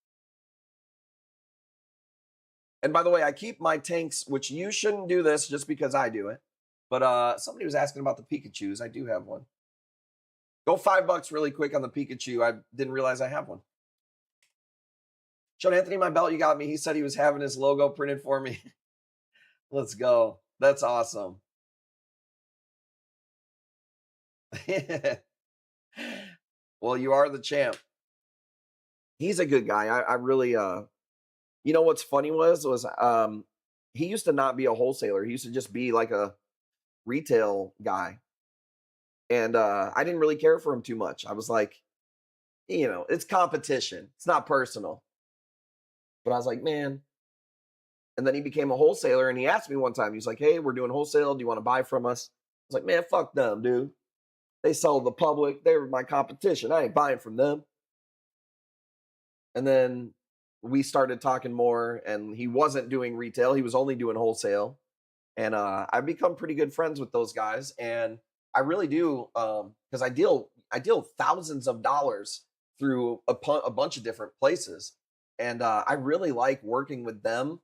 B: And by the way, I keep my tanks, which you shouldn't do this just because I do it. But somebody was asking about the Pikachus. I do have one. Go $5 really quick on the Pikachu. I didn't realize I have one. Showed Anthony my belt you got me. He said he was having his logo printed for me. Let's go. That's awesome. Well, you are the champ. He's a good guy. I really, you know what's funny was he used to not be a wholesaler. He used to just be like a retail guy. And I didn't really care for him too much. I was like, you know, it's competition. It's not personal. But I was like, man. And then he became a wholesaler, and he asked me one time, he's like, hey, we're doing wholesale. Do you want to buy from us? I was like, man, fuck them, dude. They sold the public. They were my competition. I ain't buying from them. And then we started talking more, and he wasn't doing retail. He was only doing wholesale. And I've become pretty good friends with those guys. And I really do, because I deal thousands of dollars through a bunch of different places. And I really like working with them,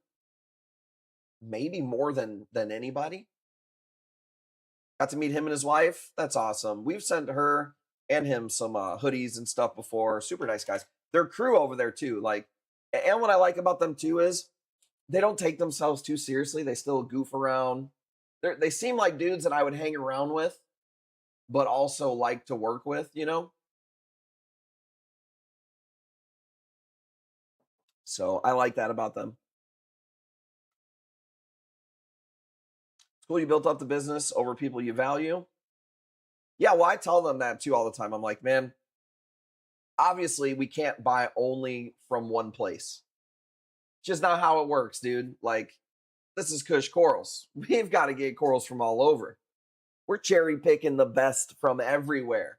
B: maybe more than anybody. Got to meet him and his wife. That's awesome. We've sent her and him some hoodies and stuff before. Super nice guys. Their crew over there too. Like, and what I like about them too is they don't take themselves too seriously. They still goof around. They seem like dudes that I would hang around with, but also like to work with, you know? So I like that about them. It's cool you built up the business over people you value. Yeah, well, I tell them that too all the time. I'm like, man, obviously we can't buy only from one place. It's just not how it works, dude. Like, this is Kush Corals. We've got to get corals from all over. We're cherry picking the best from everywhere.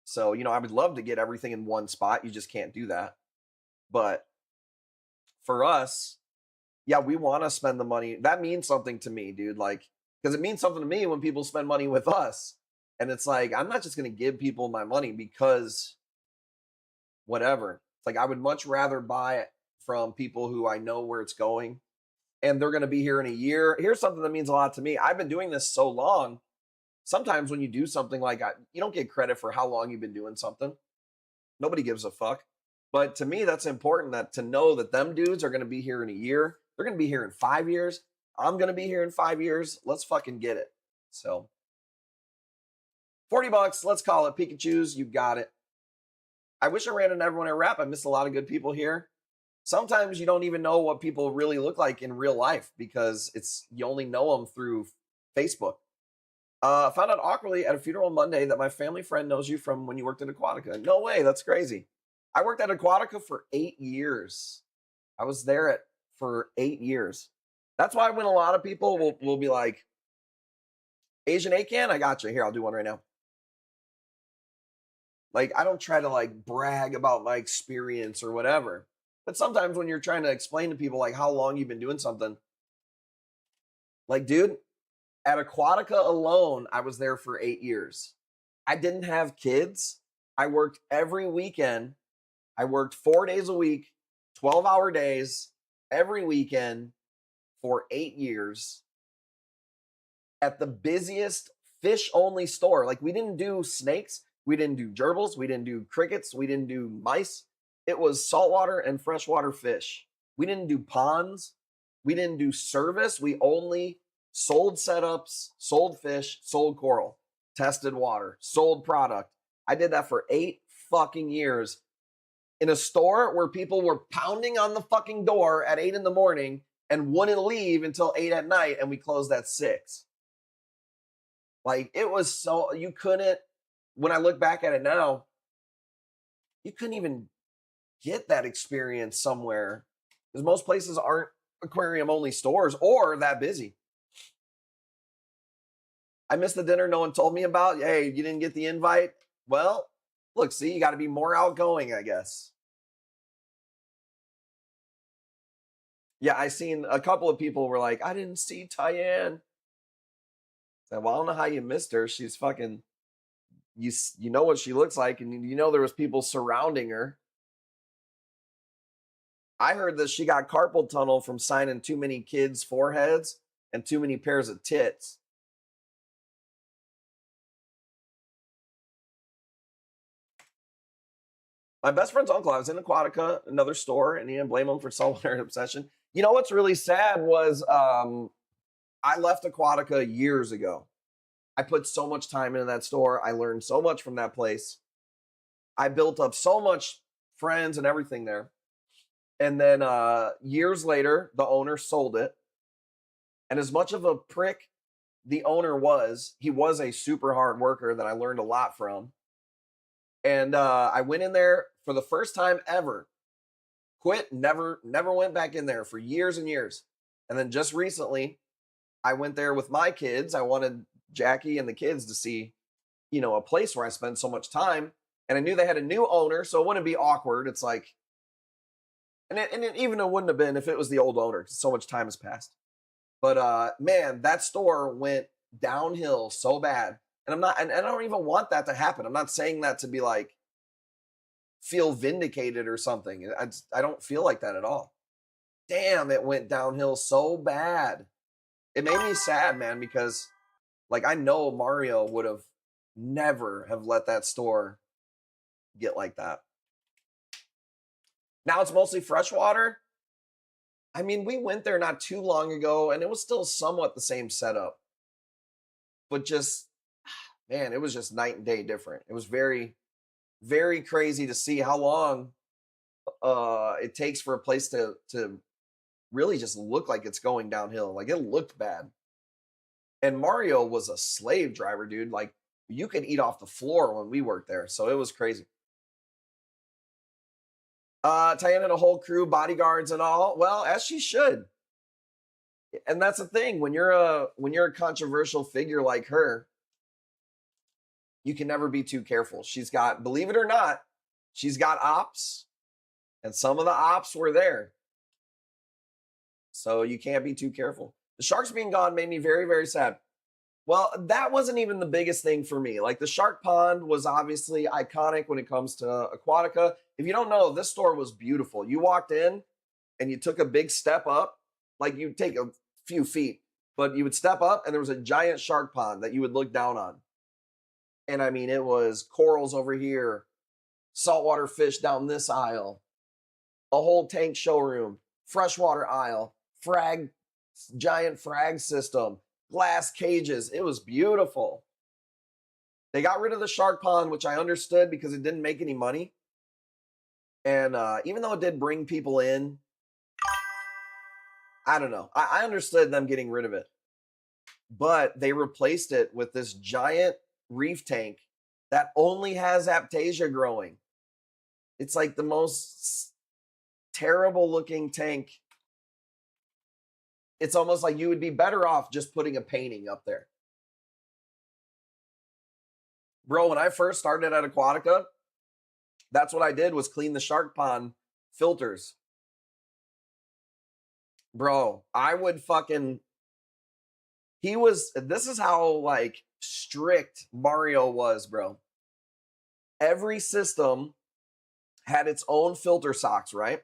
B: So, you know, I would love to get everything in one spot. You just can't do that. But for us, yeah, we want to spend the money. That means something to me, dude. Like, because it means something to me when people spend money with us. And it's like, I'm not just going to give people my money because whatever. It's like, I would much rather buy from people who I know where it's going, and they're going to be here in a year. Here's something that means a lot to me. I've been doing this so long. Sometimes when you do something like you don't get credit for how long you've been doing something. Nobody gives a fuck. But to me, that's important, that to know that them dudes are going to be here in a year. They're going to be here in 5 years. I'm going to be here in 5 years. Let's fucking get it. So $40, let's call it. Pikachu's, you got it. I wish I ran into everyone at Rap. I missed a lot of good people here. Sometimes you don't even know what people really look like in real life because you only know them through Facebook. Found out awkwardly at a funeral Monday that my family friend knows you from when you worked at Aquatica. No way, that's crazy. I worked at Aquatica for 8 years. I was there for 8 years. That's why when a lot of people will be like, Asian A-Can, I got you. Here, I'll do one right now. Like, I don't try to like brag about my experience or whatever. But sometimes when you're trying to explain to people like how long you've been doing something, like, dude, at Aquatica alone, I was there for 8 years. I didn't have kids. I worked every weekend. I worked 4 days a week, 12-hour days, every weekend for 8 years at the busiest fish-only store. Like, we didn't do snakes. We didn't do gerbils. We didn't do crickets. We didn't do mice. It was saltwater and freshwater fish. We didn't do ponds. We didn't do service. We only sold setups, sold fish, sold coral, tested water, sold product. I did that for 8 fucking years in a store where people were pounding on the fucking door at 8 in the morning and wouldn't leave until 8 at night, and we closed at 6. Like, it was so, you couldn't, when I look back at it now, you couldn't even get that experience somewhere because most places aren't aquarium only stores or that busy. I missed the dinner no one told me about. Hey, you didn't get the invite? Well, look, see, you got to be more outgoing, I guess. Yeah, I seen a couple of people were like, I didn't see Tyann. I said, well, I don't know how you missed her. She's fucking, you know what she looks like, and you know there was people surrounding her. I heard that she got carpal tunnel from signing too many kids' foreheads and too many pairs of tits. My best friend's uncle, I was in Aquatica, another store, and he didn't blame him for saltwater obsession. You know what's really sad was I left Aquatica years ago. I put so much time into that store. I learned so much from that place. I built up so much friends and everything there. And then years later, the owner sold it. And as much of a prick the owner was, he was a super hard worker that I learned a lot from. And I went in there for the first time ever. Quit, never went back in there for years and years. And then just recently, I went there with my kids. I wanted Jackie and the kids to see, you know, a place where I spend so much time. And I knew they had a new owner, so it wouldn't be awkward. It's like, and it wouldn't have been if it was the old owner, because so much time has passed. But man, that store went downhill so bad. And I don't even want that to happen. I'm not saying that to be like, feel vindicated or something. I don't feel like that at all. Damn, it went downhill so bad. It made me sad, man, because like I know Mario would have never have let that store get like that. Now it's mostly freshwater. I mean, we went there not too long ago and it was still somewhat the same setup. But just, man, it was just night and day different. It was very, very crazy to see how long it takes for a place to really just look like it's going downhill. Like, it looked bad. And Mario was a slave driver, dude. Like, you could eat off the floor when we worked there. So it was crazy. Tyann had a whole crew, bodyguards and all. Well, as she should. And that's the thing. When you're a controversial figure like her, you can never be too careful. She's got, believe it or not, she's got ops. And some of the ops were there. So you can't be too careful. The sharks being gone made me very, very sad. Well, that wasn't even the biggest thing for me. Like, the shark pond was obviously iconic when it comes to Aquatica. If you don't know, this store was beautiful. You walked in and you took a big step up, like you'd take a few feet, but you would step up and there was a giant shark pond that you would look down on. And I mean, it was corals over here, saltwater fish down this aisle, a whole tank showroom, freshwater aisle, giant frag system, glass cages. It was beautiful. They got rid of the shark pond, which I understood because it didn't make any money. And even though it did bring people in, I don't know. I understood them getting rid of it. But they replaced it with this giant reef tank that only has Aptasia growing. It's like the most terrible looking tank. It's almost like you would be better off just putting a painting up there. Bro, when I first started at Aquatica, that's what I did, was clean the shark pond filters. Bro, I would fucking... This is how, like, strict Mario was, bro. Every system had its own filter socks, right?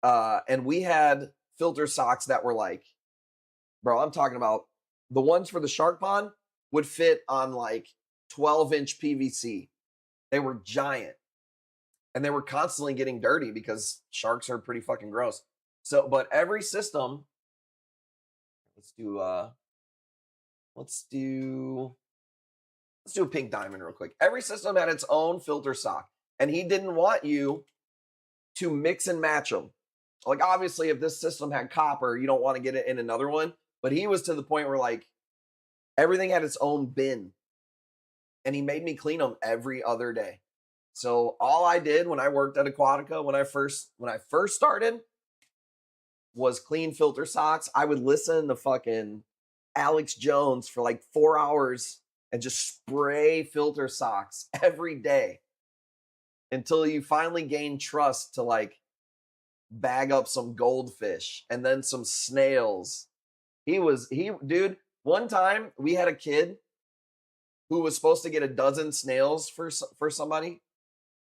B: And we had filter socks that were like, bro, I'm talking about the ones for the shark pond would fit on like 12-inch PVC. They were giant. And they were constantly getting dirty because sharks are pretty fucking gross. So, but every system, let's do a pink diamond real quick. Every system had its own filter sock, and he didn't want you to mix and match them. Like, obviously, if this system had copper, you don't want to get it in another one. But he was to the point where, like, everything had its own bin. And he made me clean them every other day. So all I did when I worked at Aquatica, when I first started, was clean filter socks. I would listen to fucking Alex Jones for like 4 hours and just spray filter socks every day until you finally gain trust to, like, bag up some goldfish and then some snails. Dude, one time we had a kid who was supposed to get a dozen snails for somebody,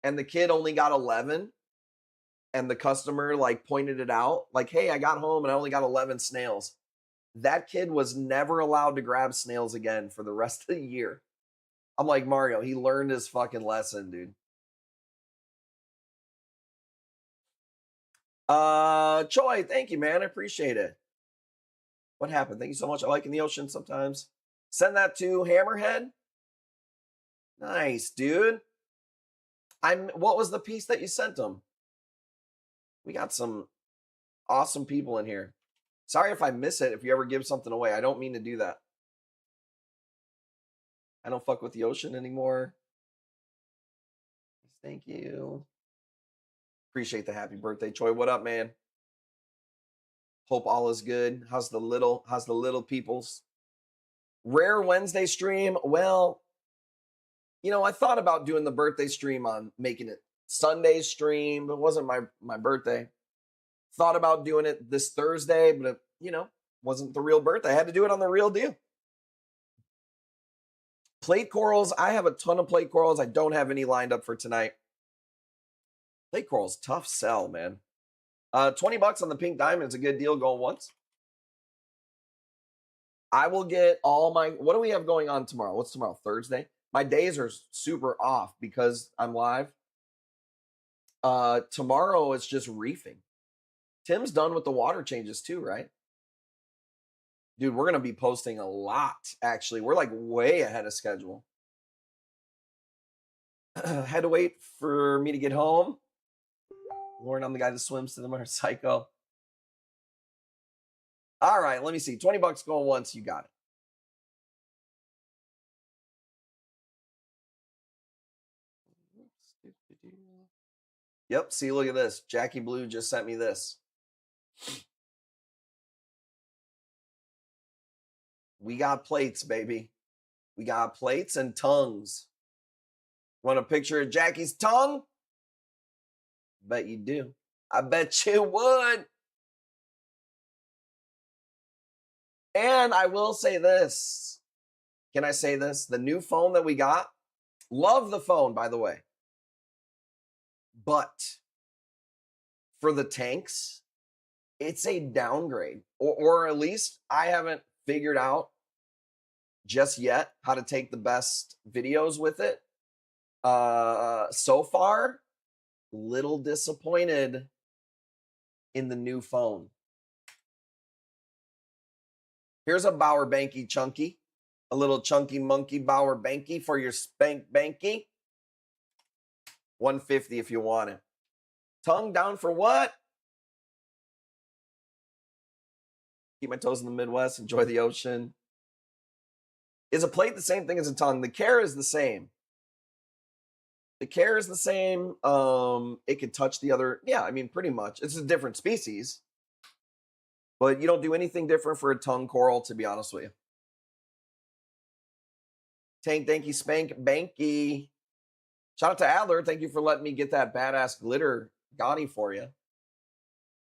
B: and the kid only got 11, and the customer, like, pointed it out, like, hey, I got home and I only got 11 snails. That kid was never allowed to grab snails again for the rest of the year. I'm like, Mario, he learned his fucking lesson, dude. Choi, thank you, man. I appreciate it. What happened? Thank you so much. I like in the ocean sometimes. Send that to Hammerhead. Nice, dude. What was the piece that you sent them? We got some awesome people in here. Sorry if I miss it, if you ever give something away. I don't mean to do that. I don't fuck with the ocean anymore. Thank you. Appreciate the happy birthday, Choi. What up, man? Hope all is good. How's the little peoples? Rare Wednesday stream. Well, you know, I thought about doing the birthday stream on making it Sunday stream. It wasn't my birthday. Thought about doing it this Thursday, but it, you know, wasn't the real birthday. I had to do it on the real deal. Plate corals. I have a ton of plate corals. I don't have any lined up for tonight. Plate corals, tough sell, man. $20 on the pink diamond is a good deal going once. I will get all my... What do we have going on tomorrow? What's tomorrow? Thursday? My days are super off because I'm live. Tomorrow it's just reefing. Tim's done with the water changes too, right? Dude, we're going to be posting a lot, actually. We're like way ahead of schedule. Had to wait for me to get home. Lauren, I'm the guy that swims to the motorcycle. All right, let me see. $20 going once. You got it. Yep, see, look at this. Jackie Blue just sent me this. We got plates, baby. We got plates and tongues. Want a picture of Jackie's tongue? Bet you do. I bet you would. And I will say this. Can I say this? The new phone that we got, love the phone, by the way. But for the tanks, it's a downgrade, or at least I haven't figured out just yet how to take the best videos with it. So far, little disappointed in the new phone. Here's a Bauer Banky chunky, a little chunky monkey Bauer Banky for your spank banky. $150 if you want it. Tongue down for what? Keep my toes in the Midwest, enjoy the ocean. Is a plate the same thing as a tongue? The care is the same. The care is the same. It can touch the other. Yeah, I mean, pretty much. It's a different species. But you don't do anything different for a tongue coral, to be honest with you. Tank, Danky, Spank, Banky. Shout out to Adler. Thank you for letting me get that badass glitter Gotti for you.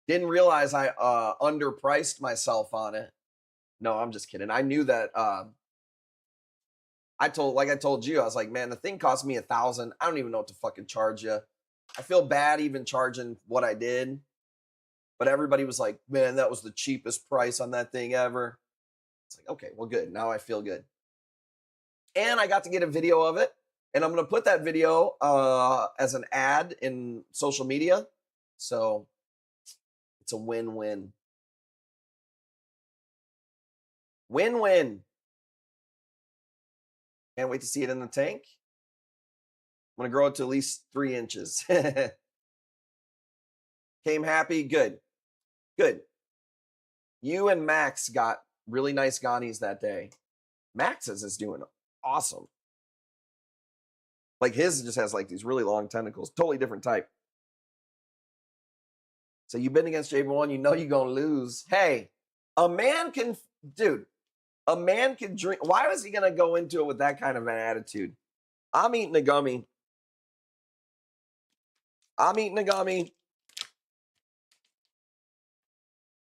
B: Didn't realize I underpriced myself on it. No, I'm just kidding. I knew that. I told you, I was like, man, the thing cost me $1,000. I don't even know what to fucking charge you. I feel bad even charging what I did. But everybody was like, man, that was the cheapest price on that thing ever. It's like, okay, well, good. Now I feel good. And I got to get a video of it. And I'm going to put that video as an ad in social media. So it's a win-win. Win-win. Can't wait to see it in the tank. I'm going to grow it to at least 3 inches. Came happy. Good. Good. You and Max got really nice Ghani's that day. Max's is doing awesome. Like his just has like these really long tentacles. Totally different type. So you've been against J1, you know you're going to lose. Hey, a man can, dude, a man can drink. Why was he going to go into it with that kind of an attitude? I'm eating a gummy. I'm eating a gummy.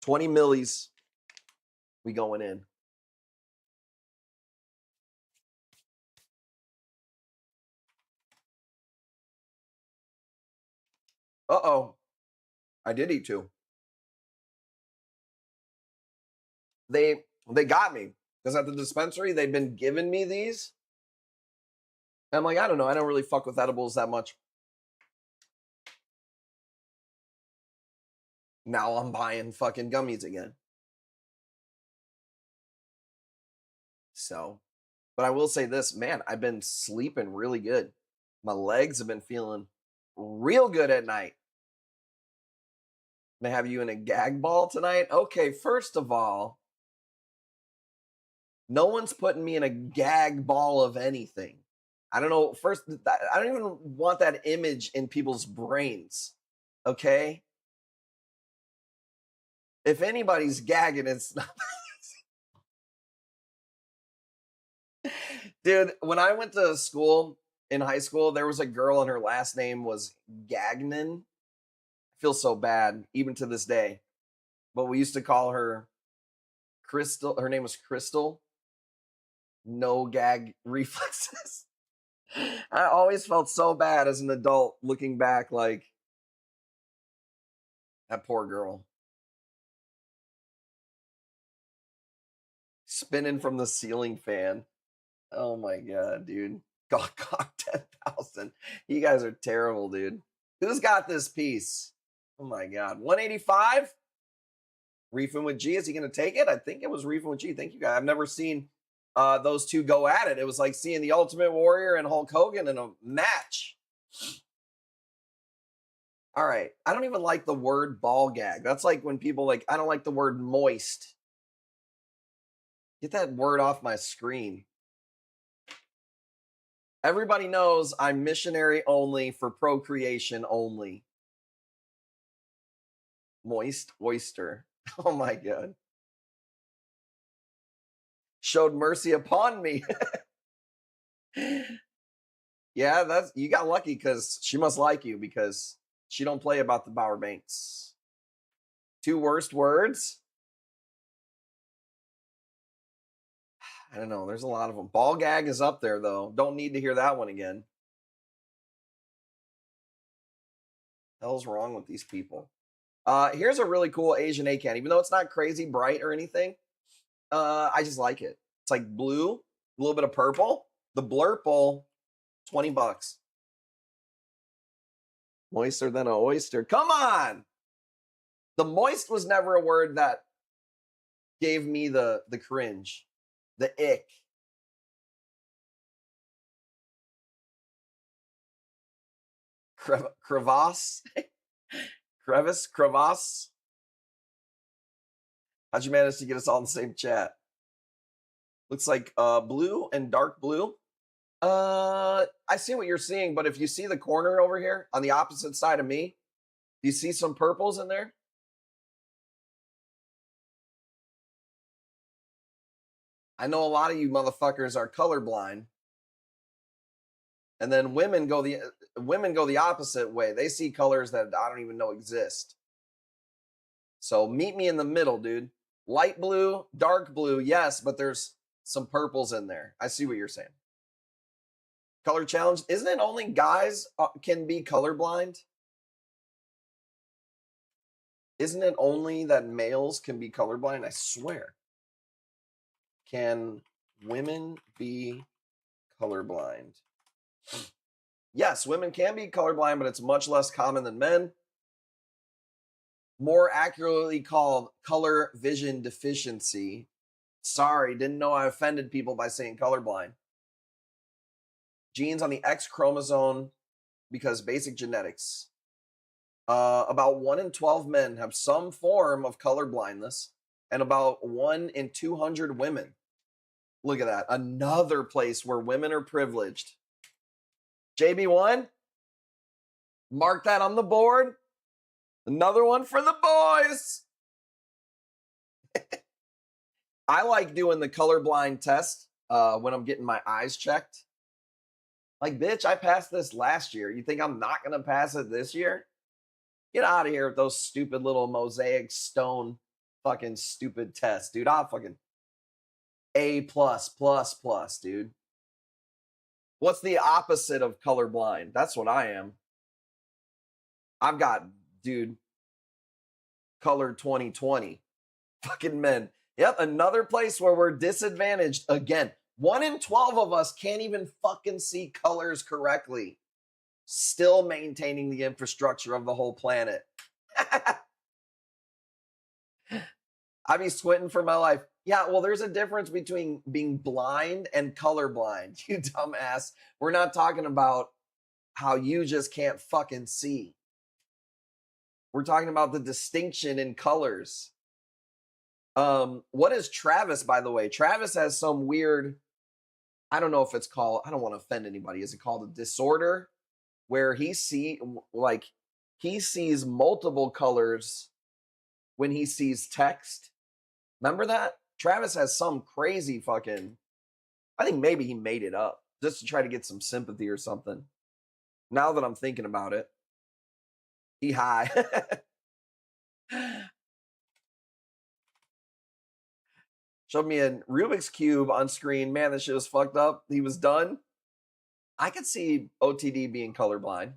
B: 20 millis. We going in. Uh-oh. I did eat 2. They got me. Because at the dispensary, they've been giving me these. And I'm like, I don't know. I don't really fuck with edibles that much. Now I'm buying fucking gummies again. So, but I will say this, man, I've been sleeping really good. My legs have been feeling real good at night. Gonna have you in a gag ball tonight? Okay, first of all, no one's putting me in a gag ball of anything. I don't know. First, I don't even want that image in people's brains. Okay? If anybody's gagging, it's not. Dude, when I went to school in high school, there was a girl and her last name was Gagnon. I feel so bad, even to this day. But we used to call her Crystal. Her name was Crystal. No gag reflexes. I always felt so bad as an adult looking back, like, that poor girl. Spinning from the ceiling fan. Oh my God, dude. Gawk 10,000. You guys are terrible, dude. Who's got this piece? Oh my God. 185? Reefing with G. Is he going to take it? I think it was Reefing with G. Thank you, guys. I've never seen those two go at it. It was like seeing the Ultimate Warrior and Hulk Hogan in a match. All right. I don't even like the word ball gag. That's like when people like, I don't like the word moist. Get that word off my screen. Everybody knows I'm missionary only for procreation only. Moist oyster. Oh my God. Showed mercy upon me. Yeah, that's, you got lucky because she must like you because she don't play about the Bauer Banks. 2 worst words. I don't know. There's a lot of them. Ball gag is up there, though. Don't need to hear that one again. The hell's wrong with these people? Here's a really cool Asian Acan. Even though it's not crazy bright or anything, I just like it. It's like blue, a little bit of purple. The Blurple, $20. Moister than an oyster. Come on! The moist was never a word that gave me the cringe, the ick. Crevasse? Crevasse? How'd you manage to get us all in the same chat? Looks like blue and dark blue. I see what you're seeing, but if you see the corner over here on the opposite side of me, do you see some purples in there? I know a lot of you motherfuckers are colorblind. And then women go the opposite way. They see colors that I don't even know exist. So meet me in the middle, dude. Light blue, dark blue, yes, but there's some purples in there. I see what you're saying. Color challenge. Isn't it only guys can be colorblind? Isn't it only that males can be colorblind? I swear. Can women be colorblind? Yes, women can be colorblind, but it's much less common than men. More accurately called color vision deficiency. Sorry, didn't know I offended people by saying colorblind. Genes on the X chromosome because basic genetics. About 1 in 12 men have some form of color blindness, and about 1 in 200 women. Look at that. Another place where women are privileged. JB1, mark that on the board. Another one for the boys. I like doing the colorblind test when I'm getting my eyes checked. Like, bitch, I passed this last year. You think I'm not going to pass it this year? Get out of here with those stupid little mosaic stone fucking stupid tests, dude. I'll fucking A+++, dude. What's the opposite of colorblind? That's what I am. I've got, dude, color 2020. Fucking men. Yep, another place where we're disadvantaged again. 1 in 12 of us can't even fucking see colors correctly. Still maintaining the infrastructure of the whole planet. I be squinting for my life. Yeah, well, there's a difference between being blind and colorblind, you dumbass. We're not talking about how you just can't fucking see. We're talking about the distinction in colors. What is Travis, by the way? Travis has some weird, I don't know if it's called, I don't want to offend anybody. Is it called a disorder? Where he sees multiple colors when he sees text. Remember that? Travis has some crazy fucking, I think maybe he made it up just to try to get some sympathy or something. Now that I'm thinking about it. He high. Showed me a Rubik's Cube on screen. Man, this shit was fucked up. He was done. I could see OTD being colorblind.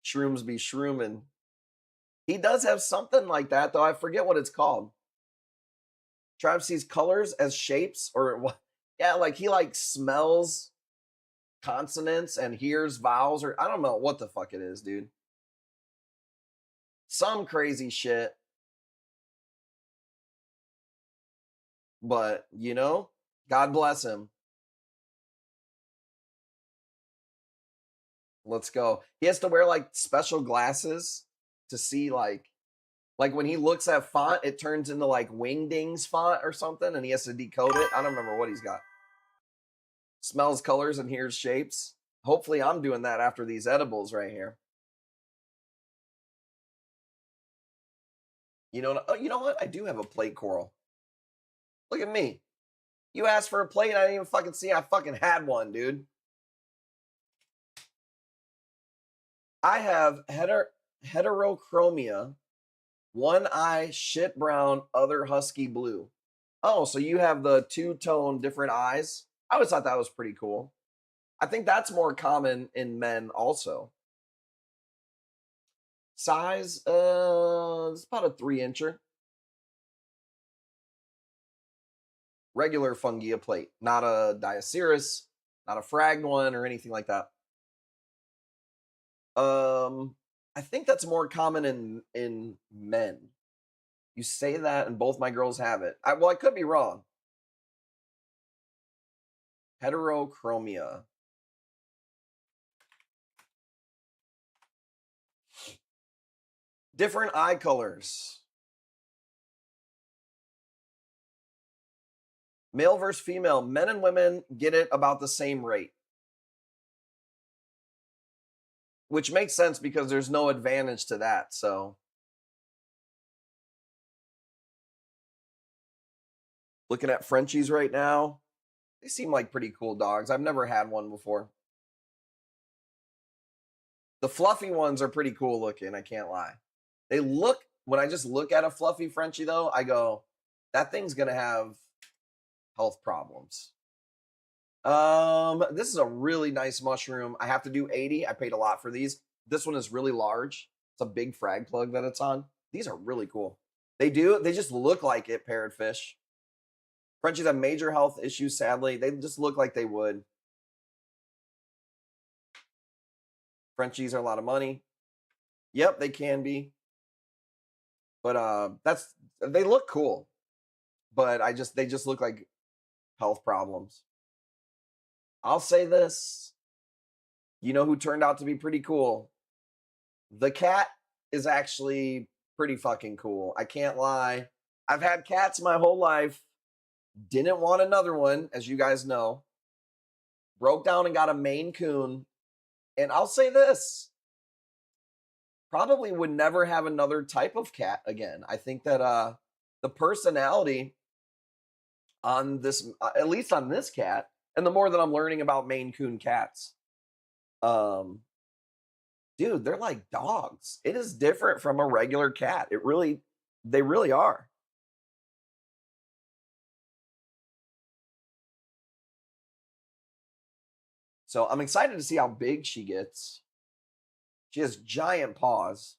B: Shrooms be shrooming. He does have something like that, though. I forget what it's called. Travis sees colors as shapes, or what? Yeah, like he like smells consonants and hears vowels, or I don't know what the fuck it is, dude. Some crazy shit. But, you know, God bless him. Let's go. He has to wear like special glasses to see like when he looks at font, it turns into like Wingdings font or something, and he has to decode it. I don't remember what he's got. Smells colors and hears shapes. Hopefully I'm doing that after these edibles right here. You know what? I do have a plate coral. Look at me. You asked for a plate, I didn't even fucking see I fucking had one, dude. I have heterochromia, one eye shit brown, other husky blue. Oh, so you have the two-tone different eyes? I always thought that was pretty cool. I think that's more common in men also. Size, it's about a 3-incher. Regular Fungia plate, not a Diaceras, not a fragged one or anything like that. I think that's more common in men. You say that, and both my girls have it. Well, I could be wrong. Heterochromia. Different eye colors. Male versus female. Men and women get it about the same rate. Which makes sense because there's no advantage to that, so. Looking at Frenchies right now. They seem like pretty cool dogs. I've never had one before. The fluffy ones are pretty cool looking, I can't lie. They look, when I just look at a fluffy Frenchie though, I go, that thing's gonna have health problems. This is a really nice mushroom. I have to do 80. I paid a lot for these. This one is really large. It's a big frag plug that it's on. These are really cool. They just look like it, parrotfish. Frenchies have major health issues, sadly. They just look like they would. Frenchies are a lot of money. Yep, they can be. But they look cool. But they just look like health problems. I'll say this. You know who turned out to be pretty cool? The cat is actually pretty fucking cool. I can't lie. I've had cats my whole life. Didn't want another one, as you guys know. Broke down and got a Maine Coon. And I'll say this. Probably would never have another type of cat again. I think that the personality on this, at least on this cat, and the more that I'm learning about Maine Coon cats, dude, they're like dogs. It is different from a regular cat. They really are. So I'm excited to see how big she gets. She has giant paws.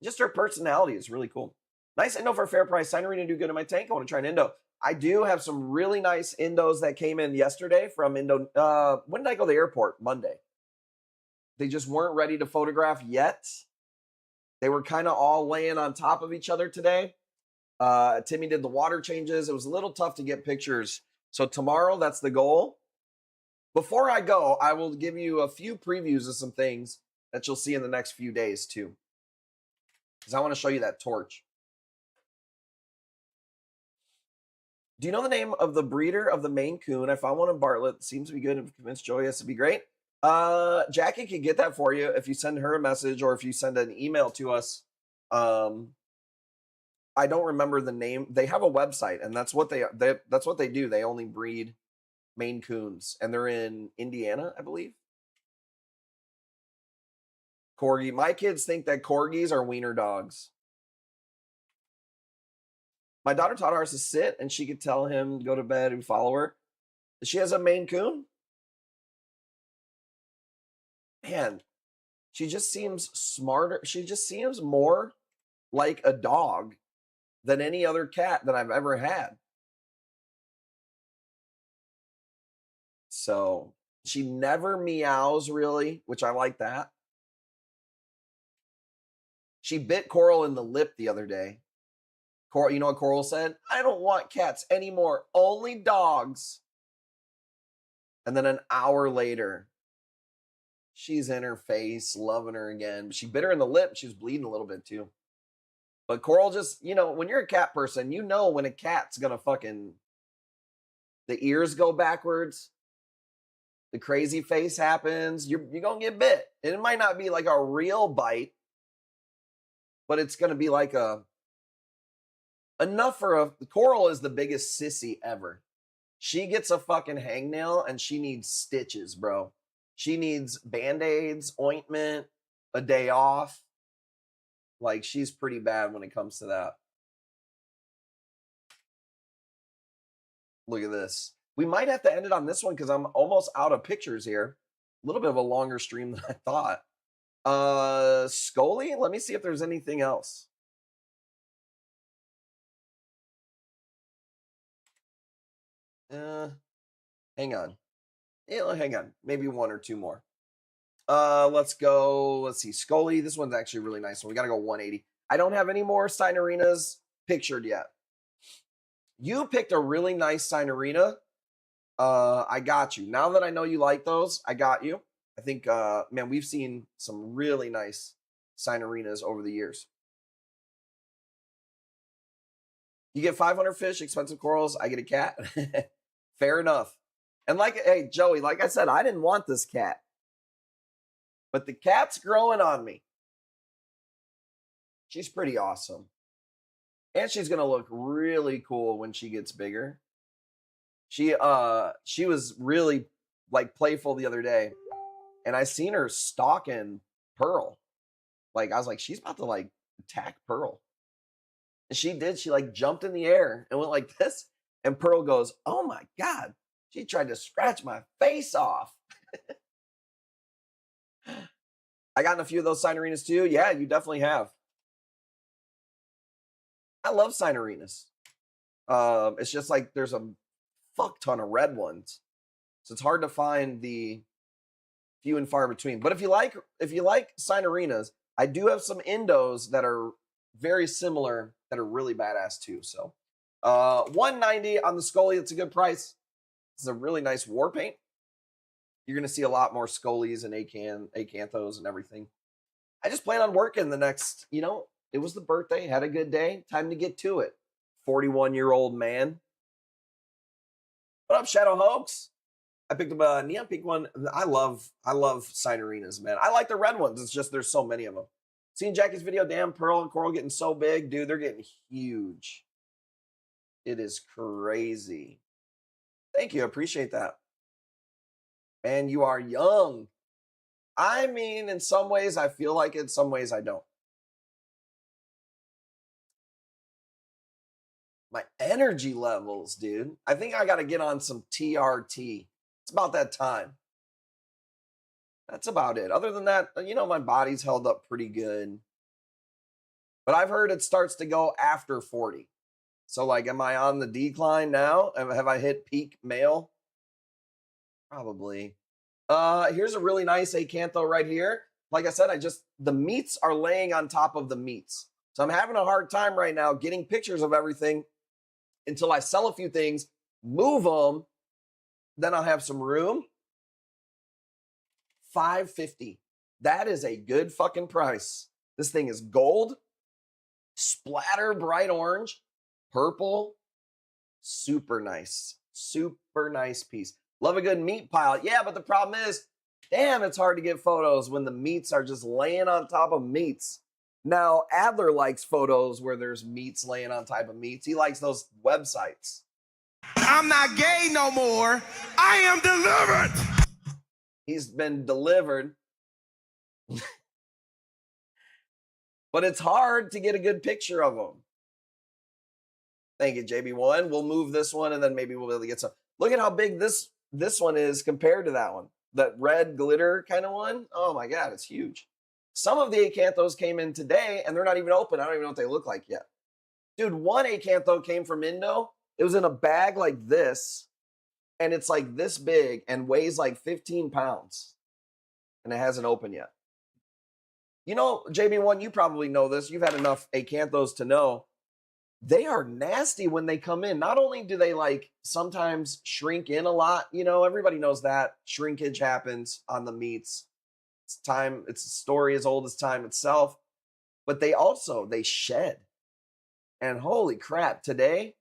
B: Just her personality is really cool. Nice Indo for a fair price. Sign to do good in my tank. I want to try an Indo. I do have some really nice Indos that came in yesterday from Indo. When did I go to the airport? Monday. They just weren't ready to photograph yet. They were kind of all laying on top of each other today. Timmy did the water changes. It was a little tough to get pictures. So tomorrow, that's the goal. Before I go, I will give you a few previews of some things that you'll see in the next few days too. Because I want to show you that torch. Do you know the name of the breeder of the Maine Coon? I found one in Bartlett. Seems to be good. If convinced Joyous to be great. Jackie can get that for you if you send her a message or if you send an email to us. I don't remember the name. They have a website, and that's what they do. They only breed Maine Coons, and they're in Indiana, I believe. Corgi. My kids think that corgis are wiener dogs. My daughter taught ours to sit, and she could tell him to go to bed and follow her. She has a Maine Coon. Man, she just seems smarter. She just seems more like a dog than any other cat that I've ever had. So she never meows really, which I like that. She bit Coral in the lip the other day. Coral, you know what Coral said? I don't want cats anymore, only dogs. And then an hour later, she's in her face, loving her again. She bit her in the lip. She was bleeding a little bit too. But Coral just, when you're a cat person, you know when a cat's going to fucking, the ears go backwards, the crazy face happens, you're going to get bit. And it might not be like a real bite, but it's going to be like enough for a, Coral is the biggest sissy ever. She gets a fucking hangnail and she needs stitches, bro. She needs Band-Aids, ointment, a day off. Like, she's pretty bad when it comes to that. Look at this. We might have to end it on this one because I'm almost out of pictures here. A little bit of a longer stream than I thought. Scully? Let me see if there's anything else. Hang on. Yeah, hang on. Maybe one or two more. Let's go. Let's see. Scully. This one's actually really nice. So we got to go 180. I don't have any more Signerinas pictured yet. You picked a really nice Signerina. I got you. Now that I know you like those, I got you. I think, man, we've seen some really nice Signerinas over the years. You get 500 fish, expensive corals. I get a cat. Fair enough. And like, hey, Joey, like I said, I didn't want this cat. But the cat's growing on me. She's pretty awesome. And she's going to look really cool when she gets bigger. She was really like playful the other day. And I seen her stalking Pearl. Like, I was like, she's about to like attack Pearl. And she did. She like jumped in the air and went like this. And Pearl goes, oh my God. She tried to scratch my face off. I gotten a few of those Signerinas too. Yeah, you definitely have. I love Signerinas. It's just like there's a fuck ton of red ones. So it's hard to find the few and far between. But if you like Signerinas, I do have some Indos that are very similar that are really badass too. So 190 on the Scully. It's a good price. It's a really nice war paint. You're going to see a lot more Scullies and Acanthos and everything. I just plan on working the next, it was the birthday, had a good day. Time to get to it. 41-year-old man. What up, Shadow Hoax? I picked up a neon pink one. I love Signerinas, man. I like the red ones. It's just there's so many of them. Seen Jackie's video, damn, Pearl and Coral getting so big. Dude, they're getting huge. It is crazy. Thank you. Appreciate that. And you are young. I mean, in some ways I feel like it, some ways I don't. My energy levels, dude. I think I got to get on some TRT. It's about that time. That's about it. Other than that, my body's held up pretty good. But I've heard it starts to go after 40. So, like, am I on the decline now? Have I hit peak male? Probably. Here's a really nice Acantho right here. Like I said, the meats are laying on top of the meats. So I'm having a hard time right now getting pictures of everything until I sell a few things, move them, then I'll have some room. $550. That is a good fucking price. This thing is gold, splatter bright orange, purple, super nice piece. Love a good meat pile. Yeah, but the problem is, damn, it's hard to get photos when the meats are just laying on top of meats. Now, Adler likes photos where there's meats laying on top of meats. He likes those websites.
A: I'm not gay no more. I am delivered.
B: He's been delivered. But it's hard to get a good picture of him. Thank you, JB1. We'll move this one and then maybe we'll be able to get some. Look at how big this one is compared to that one. That red glitter kind of one. Oh my God, it's huge. Some of the Acanthos came in today and they're not even open. I don't even know what they look like yet. Dude, one Acantho came from Indo. It was in a bag like this. And it's like this big and weighs like 15 pounds. And it hasn't opened yet. JB1, you probably know this. You've had enough Acanthos to know. They are nasty when they come in. Not only do they like sometimes shrink in a lot, everybody knows that shrinkage happens on the meats. It's a story as old as time itself, but they shed. And holy crap, today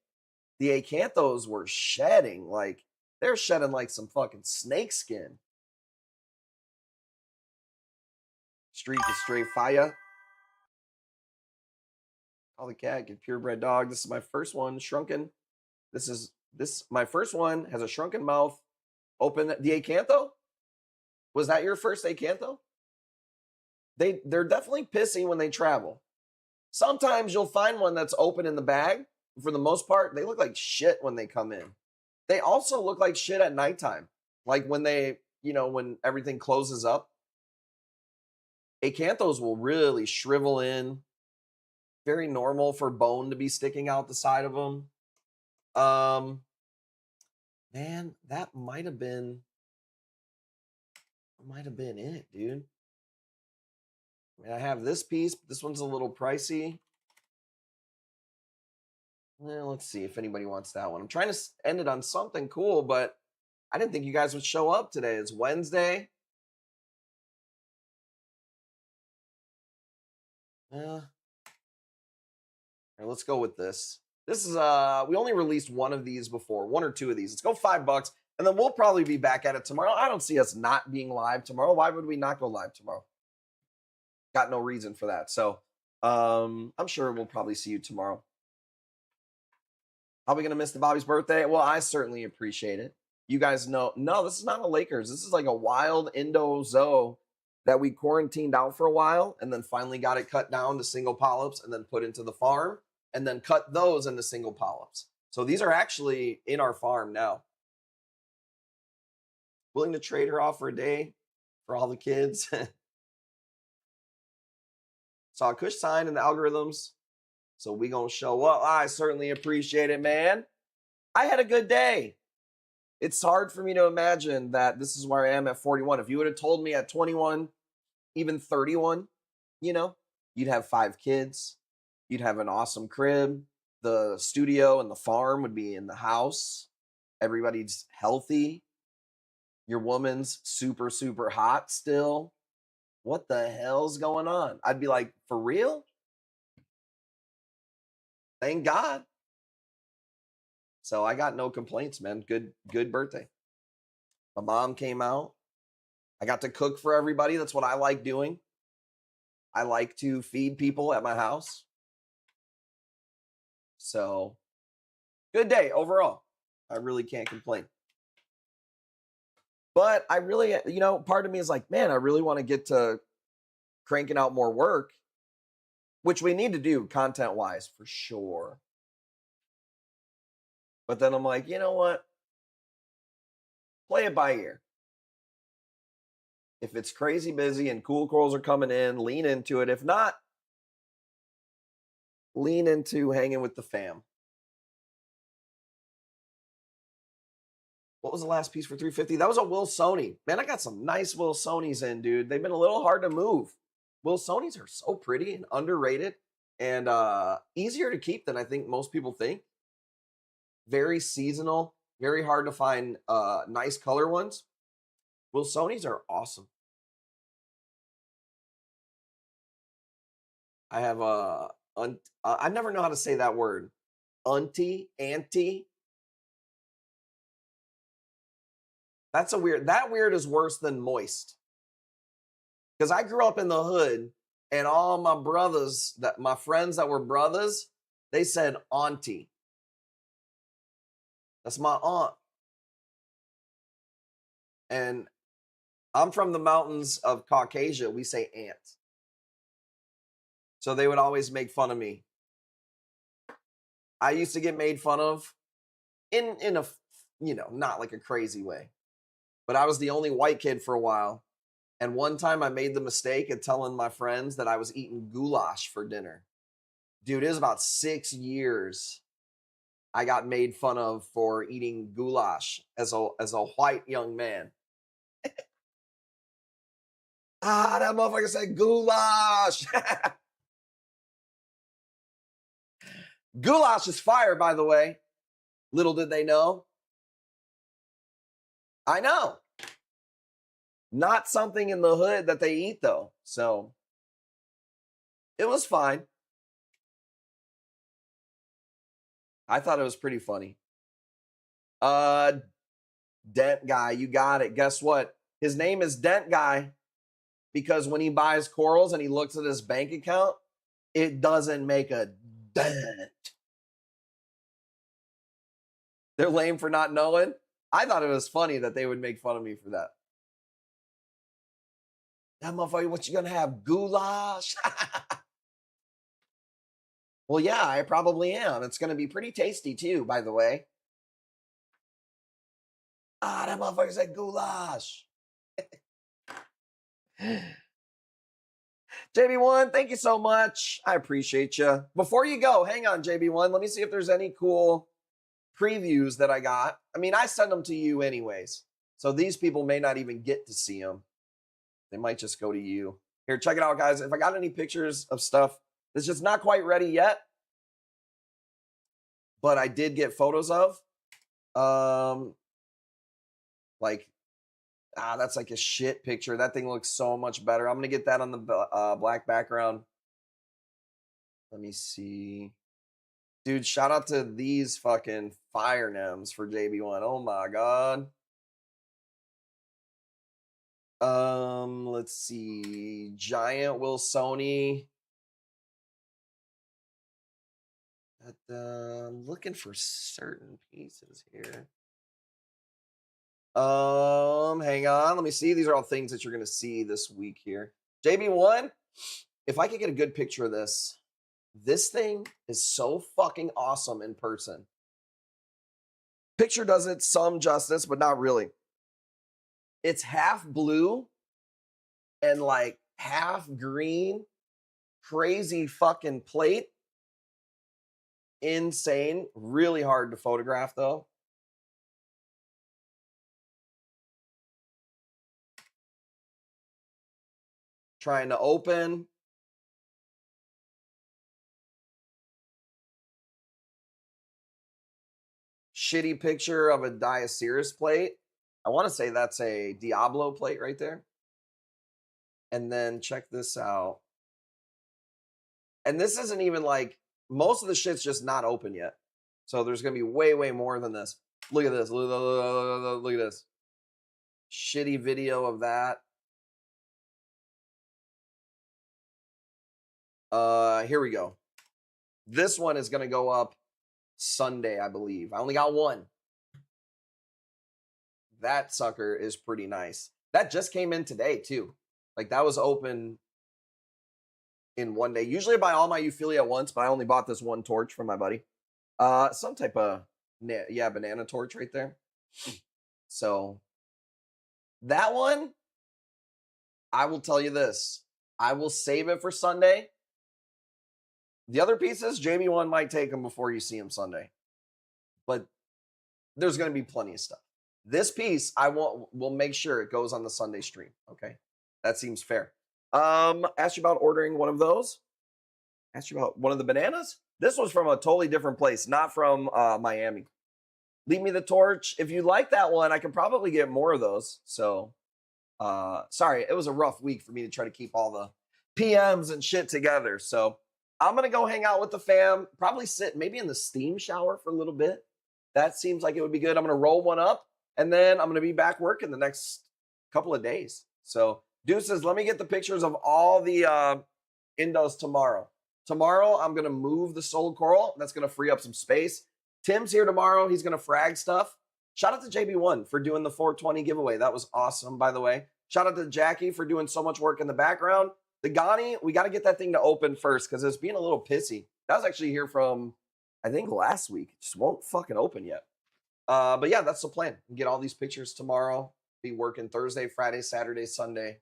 B: the Acanthos were shedding. Like they're shedding like some fucking snake skin. Street to straight fire. Call the cat, get purebred dog. This is my first one, shrunken. My first one has a shrunken mouth. Open the Acantho. Was that your first Acantho? They're definitely pissy when they travel. Sometimes you'll find one that's open in the bag. For the most part, they look like shit when they come in. They also look like shit at nighttime. Like when they, when everything closes up. Acanthos will really shrivel in. Very normal for bone to be sticking out the side of them. Man, that might have been it, dude. I mean, I have this piece, but this one's a little pricey. Well, let's see if anybody wants that one. I'm trying to end it on something cool, but I didn't think you guys would show up today. It's Wednesday. Yeah. Let's go with this. This is we only released one of these before, one or two of these. Let's go $5, and then we'll probably be back at it tomorrow. I don't see us not being live tomorrow. Why would we not go live tomorrow? Got no reason for that. So I'm sure we'll probably see you tomorrow. Are we gonna miss the Bobby's birthday? Well, I certainly appreciate it. You guys know, no, this is not a Lakers. This is like a wild Indo zoo that we quarantined out for a while and then finally got it cut down to single polyps and then put into the farm and then cut those into single polyps. So these are actually in our farm now. Willing to trade her off for a day for all the kids. Saw a Kush sign in the algorithms. So we gonna show up. I certainly appreciate it, man. I had a good day. It's hard for me to imagine that this is where I am at 41. If you would have told me at 21, even 31, you know, you'd have 5 kids. You'd have an awesome crib. The studio and the farm would be in the house. Everybody's healthy. Your woman's super, super hot still. What the hell's going on? I'd be like, for real? Thank God. So I got no complaints, man. Good birthday. My mom came out. I got to cook for everybody. That's what I like doing. I like to feed people at my house. So good day overall. I really can't complain. But I really, part of me is like, man, I really want to get to cranking out more work, which we need to do content-wise for sure. But then I'm like, you know what? Play it by ear. If it's crazy busy and cool calls are coming in, lean into it. If not, lean into hanging with the fam. What was the last piece for 350? That was a Wilsoni. Man, I got some nice Wilsonis in, dude. They've been a little hard to move. Wilsonis are so pretty and underrated and easier to keep than I think most people think. Very seasonal, very hard to find nice color ones. Wilsonis are awesome. I have I never know how to say that word. Auntie. That's that weird is worse than moist. Because I grew up in the hood and all my brothers, my friends that were brothers, they said auntie. That's my aunt. And I'm from the mountains of Caucasia. We say aunt. So they would always make fun of me. I used to get made fun of in a, not like a crazy way. But I was the only white kid for a while. And one time I made the mistake of telling my friends that I was eating goulash for dinner. Dude, it was about 6 years I got made fun of for eating goulash as a white young man. That motherfucker said goulash. Goulash is fire, by the way. Little did they know. I know. Not something in the hood that they eat, though. So it was fine. I thought it was pretty funny. Dent Guy, you got it. Guess what? His name is Dent Guy because when he buys corals and he looks at his bank account, it doesn't make a dent. They're lame for not knowing. I thought it was funny that they would make fun of me for that. That motherfucker, what you gonna have? Goulash? Well, yeah, I probably am. It's gonna be pretty tasty too, by the way. That motherfucker said goulash. JB1, thank you so much. I appreciate you. Before you go, hang on, JB1. Let me see if there's any cool previews that I got. I mean, I send them to you anyways. So these people may not even get to see them. They might just go to you. Here, check it out, guys. If I got any pictures of stuff that's just not quite ready yet, but I did get photos of, that's like a shit picture. That thing looks so much better. I'm going to get that on the black background. Let me see. Dude, shout out to these fucking fire nems for JB1. Oh my God. Let's see. Giant Wilsoni. I'm looking for certain pieces here. Hang on. Let me see. These are all things that you're going to see this week here. JB1, if I could get a good picture of this, this thing is so fucking awesome in person. Picture does it some justice, but not really. It's half blue and like half green. Crazy fucking plate. Insane. Really hard to photograph though. Trying to open. Shitty picture of a Diaceres plate. I want to say that's a Diablo plate right there. And then check this out. And this isn't even like, most of the shit's just not open yet. So there's going to be way, way more than this. Look at this. Look at this. Shitty video of that. Here we go. This one is going to go up Sunday, I believe. I only got one. That sucker is pretty nice. That just came in today, too. Like, that was open in one day. Usually I buy all my Euphilia at once, but I only bought this one torch from my buddy. Some type of, banana torch right there. So, that one, I will tell you this. I will save it for Sunday. The other pieces, JB1 might take them before you see them Sunday. But there's going to be plenty of stuff. This piece, we'll make sure it goes on the Sunday stream. Okay? That seems fair. Asked you about ordering one of those. Asked you about one of the bananas. This was from a totally different place, not from Miami. Leave me the torch. If you like that one, I can probably get more of those. So, sorry, it was a rough week for me to try to keep all the PMs and shit together. So, I'm going to go hang out with the fam. Probably sit maybe in the steam shower for a little bit. That seems like it would be good. I'm going to roll one up. And then I'm going to be back working the next couple of days. So, deuces, let me get the pictures of all the Indos tomorrow. Tomorrow, I'm going to move the Soul Coral. That's going to free up some space. Tim's here tomorrow. He's going to frag stuff. Shout out to JB1 for doing the 420 giveaway. That was awesome, by the way. Shout out to Jackie for doing so much work in the background. The Ghani, we got to get that thing to open first because it's being a little pissy. That was actually here from, I think, last week. It just won't fucking open yet. But yeah, that's the plan. Get all these pictures tomorrow. Be working Thursday, Friday, Saturday, Sunday.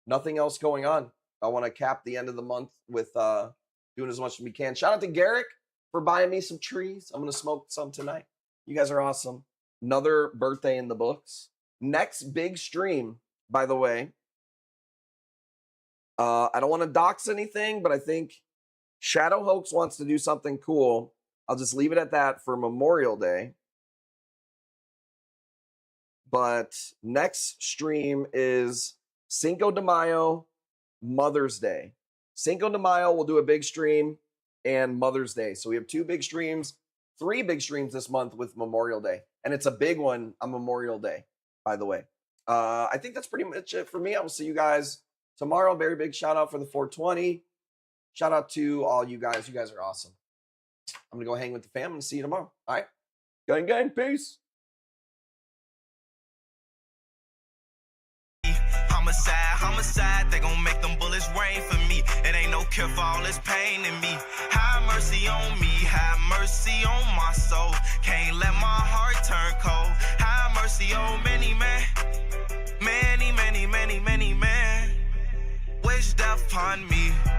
B: Nothing else going on. I want to cap the end of the month with doing as much as we can. Shout out to Garrick for buying me some trees. I'm going to smoke some tonight. You guys are awesome. Another birthday in the books. Next big stream, by the way. I don't want to dox anything, but I think Shadow Hoax wants to do something cool. I'll just leave it at that for Memorial Day. But next stream is Cinco de Mayo, Mother's Day. Cinco de Mayo, we'll do a big stream, and Mother's Day. So we have 2 big streams, 3 big streams this month with Memorial Day. And it's a big one on Memorial Day, by the way. I think that's pretty much it for me. I will see you guys tomorrow. Very big shout out for the 420. Shout out to all you guys. You guys are awesome. I'm going to go hang with the fam and see you tomorrow. All right. Gang, gang. Peace.
A: Homicide, they gon' make them bullets rain for me. It ain't no cure for all this pain in me. Have mercy on me, have mercy on my soul. Can't let my heart turn cold. Have mercy on many men. Many, many, many, many men. Wish that left upon me.